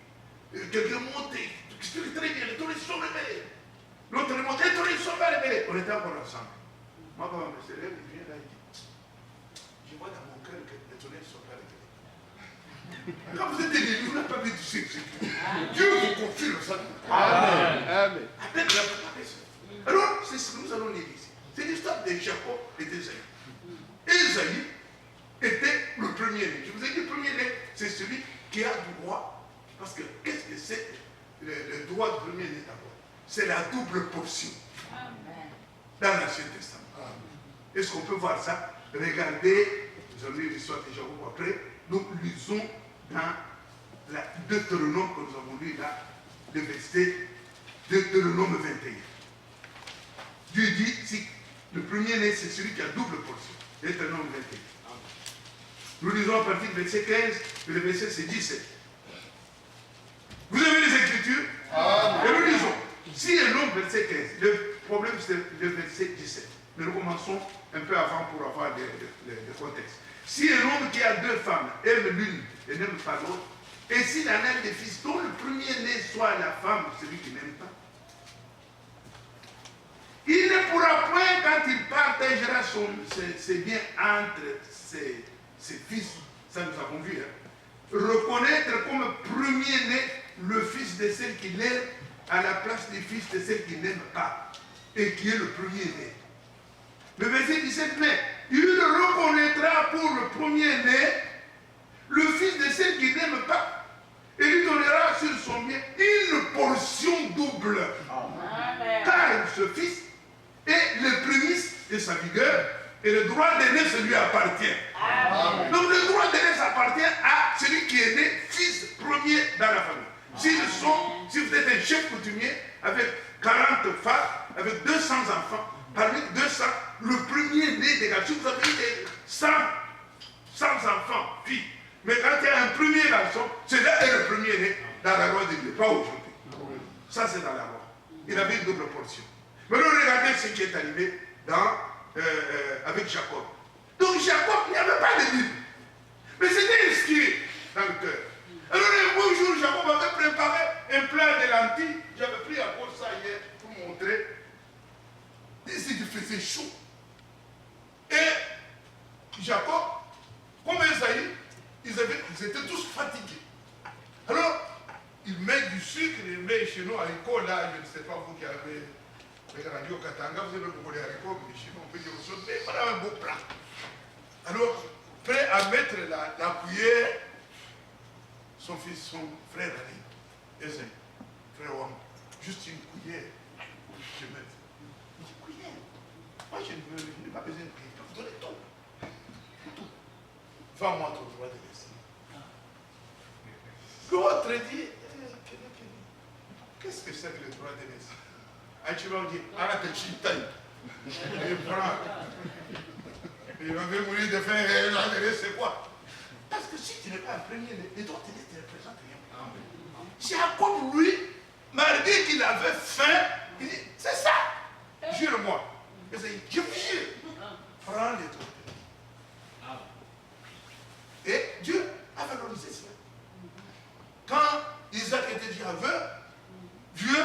Quelqu'un montait, qui se très bien, les tonnerres sont révélés. L'autre est monté, les tonnerres sont pas révélés. On était encore ensemble. Moi, quand je me lève, il vient là, il dit, je vois dans mon cœur que les tonnerres ne sont pas révélés. Quand vous êtes élevé, vous n'avez pas besoin de sucre. Dieu vous confie le salut. Amen. Avec la préparation. Alors, c'est ce que nous allons lire ici. C'est l'histoire de Jacob et d'Ésaïe. Ésaïe était le premier-né. Je vous ai dit, le premier-né, c'est celui qui a droit. Parce que qu'est-ce que c'est le droit du premier-né d'abord? C'est la double portion. Dans l'Ancien Testament. Est-ce qu'on peut voir ça? Regardez, nous allons lire l'histoire de Jacob après. Nous lisons dans la Deutéronome que nous avons lu là, le verset Deutéronome 21. Dieu dit, si le premier-né, c'est celui qui a double portion. Deutéronome 21. Nous lisons à partir du verset 15, et le verset c'est 17. Vous avez les Écritures? Et nous lisons. Si un homme, verset 15, le problème c'est le verset 17. Mais nous commençons un peu avant pour avoir le contexte. Si un homme qui a deux femmes aime l'une et n'aime pas l'autre, et s'il en a des fils dont le premier-né soit la femme, celui qui n'aime pas, il ne pourra point, quand il partagera ses biens entre ses fils, ça nous avons vu, reconnaître comme premier-né le fils de celle qu'il aime à la place du fils de celle qu'il n'aime pas, et qui est le premier-né. Le verset 17, mais il reconnaîtra pour le premier-né le fils de celle qu'il n'aime pas, et lui donnera sur son bien une portion double. Amen. Car ce fils est le prémice de sa vigueur, et le droit d'aîné, lui appartient. Amen. Donc le droit d'aîné appartient à celui qui est né fils premier dans la famille. Si vous êtes un chef coutumier avec 40 femmes, avec 200 enfants, parmi 200, le premier-né des garçons, vous avez des 100 enfants, filles. Mais quand il y a un premier garçon, celui-là est le premier-né dans la loi de Dieu, pas aujourd'hui. Ça, c'est dans la loi. Il avait une double portion. Maintenant, regardez ce qui est arrivé avec Jacob. Donc, Jacob, il n'y avait pas de Bible. Mais c'était inscrit dans le cœur. Alors, un beau jour, Jacob avait préparé un plat de lentilles. J'avais pris à cause ça hier pour montrer. Ici, il faisait chaud. Et Jacob, comme Esaïe, ils étaient tous fatigués. Alors, il met du sucre, il met chez nous haricots, là, je ne sais pas vous qui avez regardé au Katanga, vous avez beaucoup de haricots, mais chez nous on peut dire autre chose, mais voilà un beau plat. Alors, prêt à mettre la cuillère, son frère Ali, Esaïe, frère Wam, juste une cuillère, je mets. Une cuillère. Moi, je n'ai pas besoin de cuillère, je vous donner tout. Tout. Vends-moi ton droit de laisser. L'autre dit, qu'est-ce que c'est que le droit de laisser? Tu vas me dire, arrête le chitaille. Il prend. Il va mourir de faim, et là, c'est quoi? Parce que si tu n'es pas un premier, les droits de laisser ne représentent rien. Jacob, lui, malgré qu'il avait faim, il dit, c'est ça. Jure-moi. Je vous jure. Prends les droits de laisser. Et Dieu a valorisé cela. Quand Isaac était déjà aveugle, Dieu,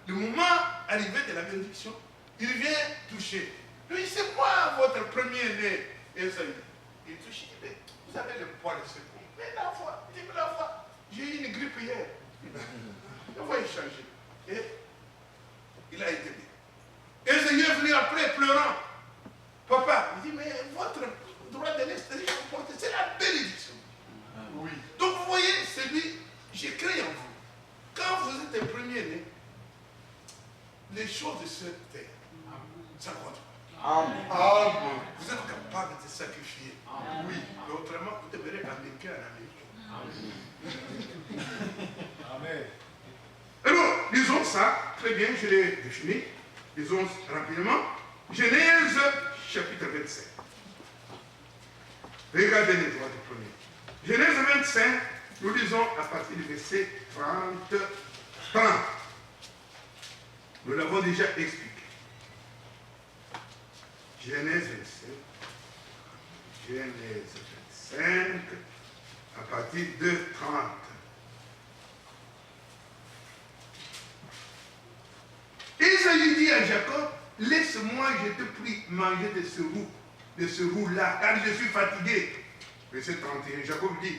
le moment arrivé de la bénédiction, il vient toucher. Lui, c'est moi votre premier-né, Esaïe. Il touche, il dit, vous avez le poids de ce coup. Mais la foi, il dit, mais la foi, j'ai eu une grippe hier. La foi est changée. Et il a été bien. Esaïe est venu après pleurant. Papa, il dit, mais votre droit de l'Est, c'est la bénédiction. Oui. Donc vous voyez, c'est lui, j'ai créé en vous. Quand vous êtes le premier-né, les choses de cette terre, ça ne compte pas. Amen. Vous êtes capable de sacrifier. Amen. Oui. Mais autrement, vous devrez américain en Amérique. Amen. Alors, lisons ça. Très bien, je l'ai défini. Lisons rapidement. Genèse, chapitre 25. Regardez les droits du premier. Genèse 25, nous lisons à partir du verset 30. Nous l'avons déjà expliqué. Genèse 27, Genèse 25, à partir de 30. Esaïe dit à Jacob, laisse-moi, je te prie, manger de ce roux-là, car je suis fatigué. Verset 31, Jacob dit,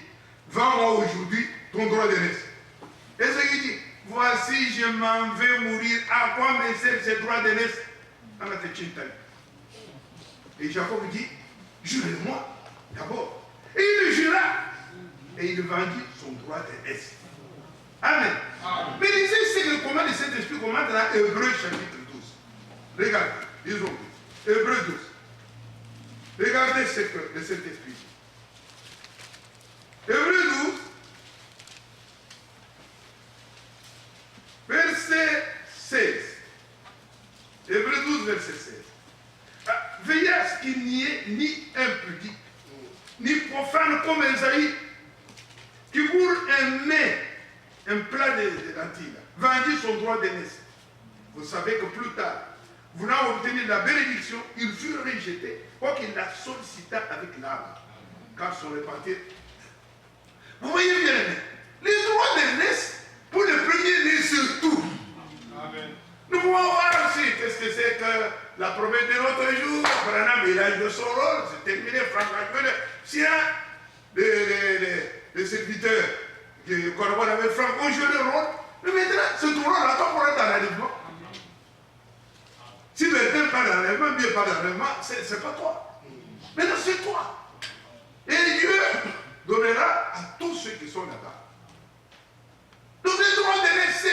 vends-moi aujourd'hui ton droit d'aînesse. Et ce qu'il dit, voici, je m'en vais mourir. À quoi me sert ce droit d'aînesse? Et Jacob dit, jurez-moi d'abord. Et il le jura. Et il vendit son droit d'aînesse. Amen. Mais lisez ce que le commande de Saint-Esprit commande dans Hébreux chapitre 12. Regardez, disons, Hébreux 12. Regardez ce que le Saint-Esprit dit. Hébreux 12, verset 16. Hébreux 12, verset 16. Veillez à ce qu'il n'y ait ni impudique, ni profane comme Esaïe, qui pour un plat de lentilles, vendit son droit d'aînesse. Vous savez que plus tard, voulant obtenir la bénédiction, il fut rejeté, quoiqu'il la sollicita avec l'âme, car son repentir. Vous voyez bien, les droits d'aînesse, pour le premier-né surtout. Amen. Nous pouvons voir aussi qu'est-ce que c'est que la promesse de notre jour. Branham, il a joué son rôle, c'est terminé. Franck, si les serviteurs qui collaborent avec Franck ont joué le rôle, mais maintenant, ce rôle-là, pas pour être dans l'enlèvement. Si quelqu'un parle d'enlèvement, bien pas d'enlèvement, c'est pas toi. Maintenant, c'est toi. Et Dieu donnera à tous ceux qui sont là-bas. Donc, les droits d'aînesse,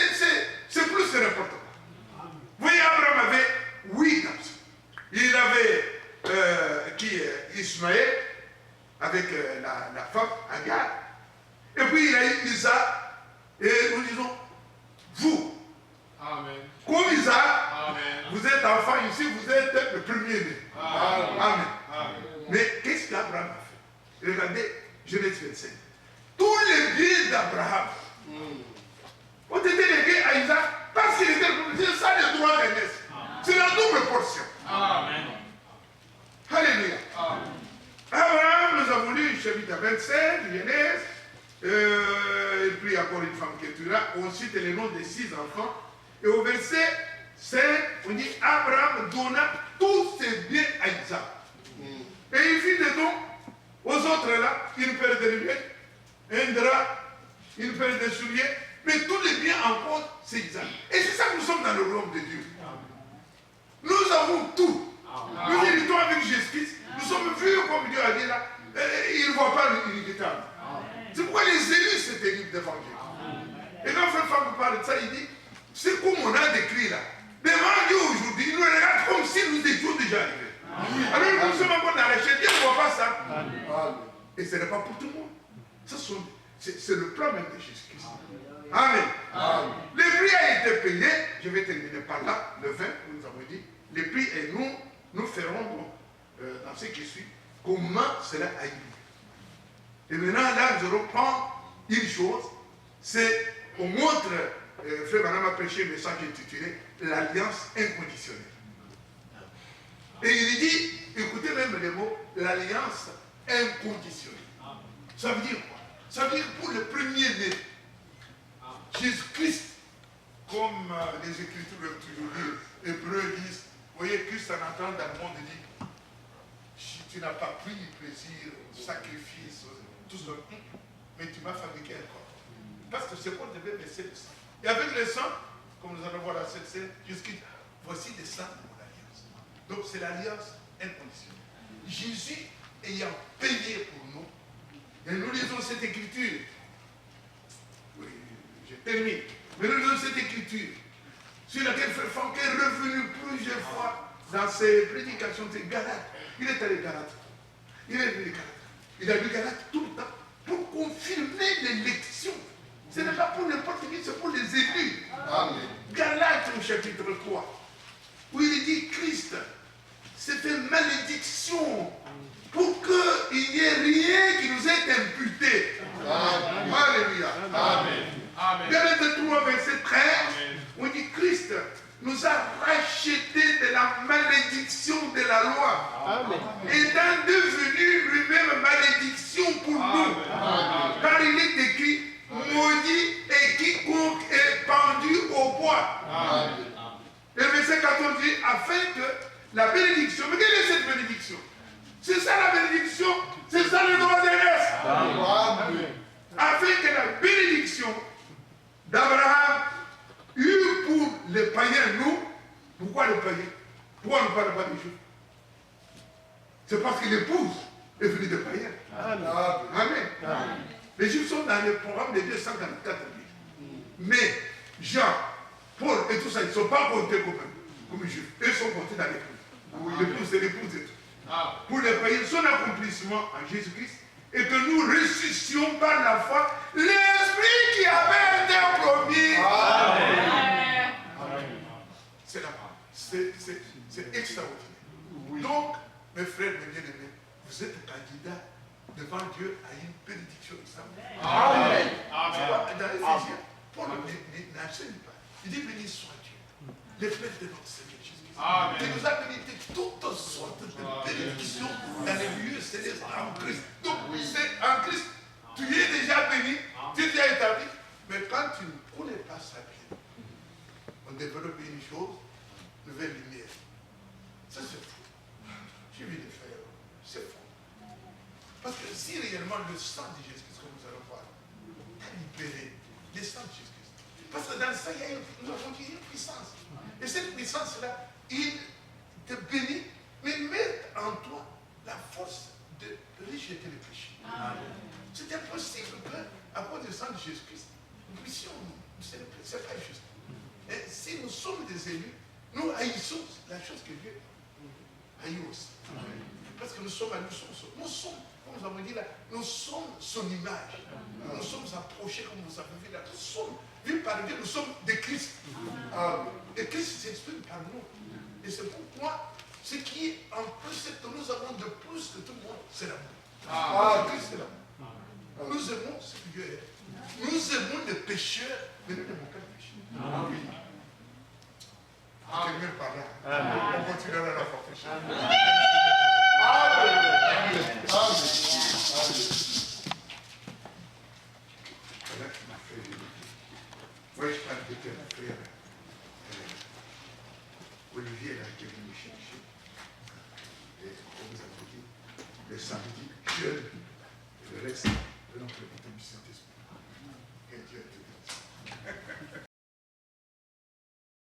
c'est plus que n'importe quoi. Vous voyez, Abraham avait 8 garçons. Il avait Ismaël, avec la femme Agar. Et puis il a eu Isaac. Et nous disons, vous, Amen. Comme Isaac, Amen. Vous êtes enfant ici, vous êtes le premier-né. Amen. Amen. Amen. Mais qu'est-ce qu'Abraham a fait? Regardez, Genèse 25. Tous les biens d'Abraham ont été légués à Isaac parce qu'il était le premier. C'est ça le droit d'aînesse. C'est la double portion. Amen. Alléluia. Amen. Abraham, nous avons lu chapitre 27, Genèse. Et puis encore une femme qui est là. On cite les noms des 6 enfants. Et au verset 5, on dit Abraham donna tous ses biens à Isaac. Et il fit des dons aux autres là, une paire de lunettes, un drap, une paire de souliers, mais tous les biens encore, c'est Isaac. Et c'est ça que nous sommes dans le royaume de Dieu. Nous avons tout. Nous héritons avec Jésus-Christ. Nous sommes vus comme Dieu a dit là. Il ne voit pas l'inévitable. C'est pourquoi les élus, c'est des livres d'évangile. Et quand Frère Franck parle de ça, il dit, c'est comme on a décrit là. Devant Dieu aujourd'hui, il nous regarde comme si nous étions déjà arrivés. Alors nous sommes encore dans la chaîne, Dieu ne voit pas ça. Et ce n'est pas pour tout le monde. C'est le plan même de Jésus-Christ. Amen. Amen. Le prix a été payé. Je vais terminer par là, le 20, nous avons dit. Le prix et nous ferons dans ce qui suit comment cela a eu. Et maintenant, là, je reprends une chose. C'est, on montre, Frère Branham a prêché un message intitulé l'alliance inconditionnelle. Et il dit, écoutez même les mots, l'alliance inconditionnelle. Ça veut dire quoi? Ça veut dire pour le premier-né, Jésus-Christ, comme les Écritures veulent toujours dire, Hébreux disent, vous voyez, Christ en entrant dans le monde dit, si tu n'as pas pris plaisir au sacrifice, tout ça, mais tu m'as fabriqué un corps. Parce que ce corps devait laisser le sang. Et avec le sang, comme nous allons voir la cette scène, Jésus-Christ, voici le sang de mon alliance. Donc c'est l'alliance inconditionnelle. Jésus ayant payé pour nous, et nous lisons cette écriture. Oui, je termine. Mais nous lisons cette écriture sur laquelle Frère Franck est revenu plusieurs fois dans ses prédications de Galates. Il est allé Galates. Il est venu Galates. Il a lu Galates tout le temps pour confirmer l'élection. Ce n'est pas pour n'importe qui, c'est pour les élus. Amen. Galates au chapitre 3, où il dit Christ, c'est une malédiction pour qu'il n'y ait rien qui nous est imputé. Amen. Alléluia. Amen. Galates 3, verset 13, on dit Christ nous a rachetés de la malédiction de la loi. Amen. Étant devenu lui-même malédiction pour nous. Amen. Car il est écrit, maudit et quiconque est pendu au bois. Amen. Et le verset 14 dit, afin que la bénédiction, mais quelle est cette bénédiction? C'est ça la bénédiction, c'est ça le droit d'aînesse. afin que la bénédiction d'Abraham eût pour les païens, nous, pourquoi les païens? Pourquoi on ne parle pas des Juifs? C'est parce que l'épouse est venue des païens. Amen. Amen. Les Juifs sont dans le programme des 244 000. Mais Jean, Paul et tout ça, ils ne sont pas comptés comme Juifs. Ils sont comptés dans l'épouse. L'épouse, c'est l'épouse et tout. Pour les païens, son accomplissement en Jésus-Christ, et que nous ressuscitions par la foi l'esprit qui avait été promis. Amen. C'est la parole. C'est extraordinaire. Donc, mes frères, mes bien-aimés, vous êtes candidats devant Dieu à une bénédiction extraordinaire. Amen. Dans Éphésiens, Paul n'enseigne pas. Il dit béni soit Dieu, le Père de notre Seigneur Jésus. Il nous a béni de toutes sortes de bénédictions dans les lieux célestes en Christ. Donc, c'est en Christ. Tu es déjà béni, tu es déjà établi. Mais quand tu ne connais pas ça bien, on développe une chose, nouvelle lumière. Ça, c'est faux. J'ai vu des frères, c'est faux. Parce que si réellement le sang de Jésus-Christ, comme nous allons voir, a libéré le sang de Jésus-Christ. Parce que dans ça, nous avons dit une puissance. Et cette puissance-là, il te bénit, mais met en toi la force de rejeter le péché. C'est impossible qu'à cause du sang de Jésus-Christ, nous puissions, c'est pas juste. Et si nous sommes des élus, nous haïssons la chose que Dieu haït aussi. Parce que nous sommes, comme nous avons dit là, nous sommes son image. Nous sommes approchés, comme vous avez vu là. Nous sommes vus par Dieu, nous sommes des Christ. Et Christ s'exprime par nous. Et c'est pourquoi ce qui est en plus, c'est que nous avons de plus que tout le monde, c'est l'amour. Christ, c'est l'amour. Nous aimons ce que Dieu est. Nous aimons les pécheurs, mais nous n'aimons pas les pécheurs. On termine par là. On continuera la fois prochaine. Voilà qui m'a fait. Moi, je parle de tel frère. Olivier là, qui est venu me chercher. Et comme vous avez dit, le samedi, jeune, et le reste de notre mission d'esprit. Et Dieu te bénisse.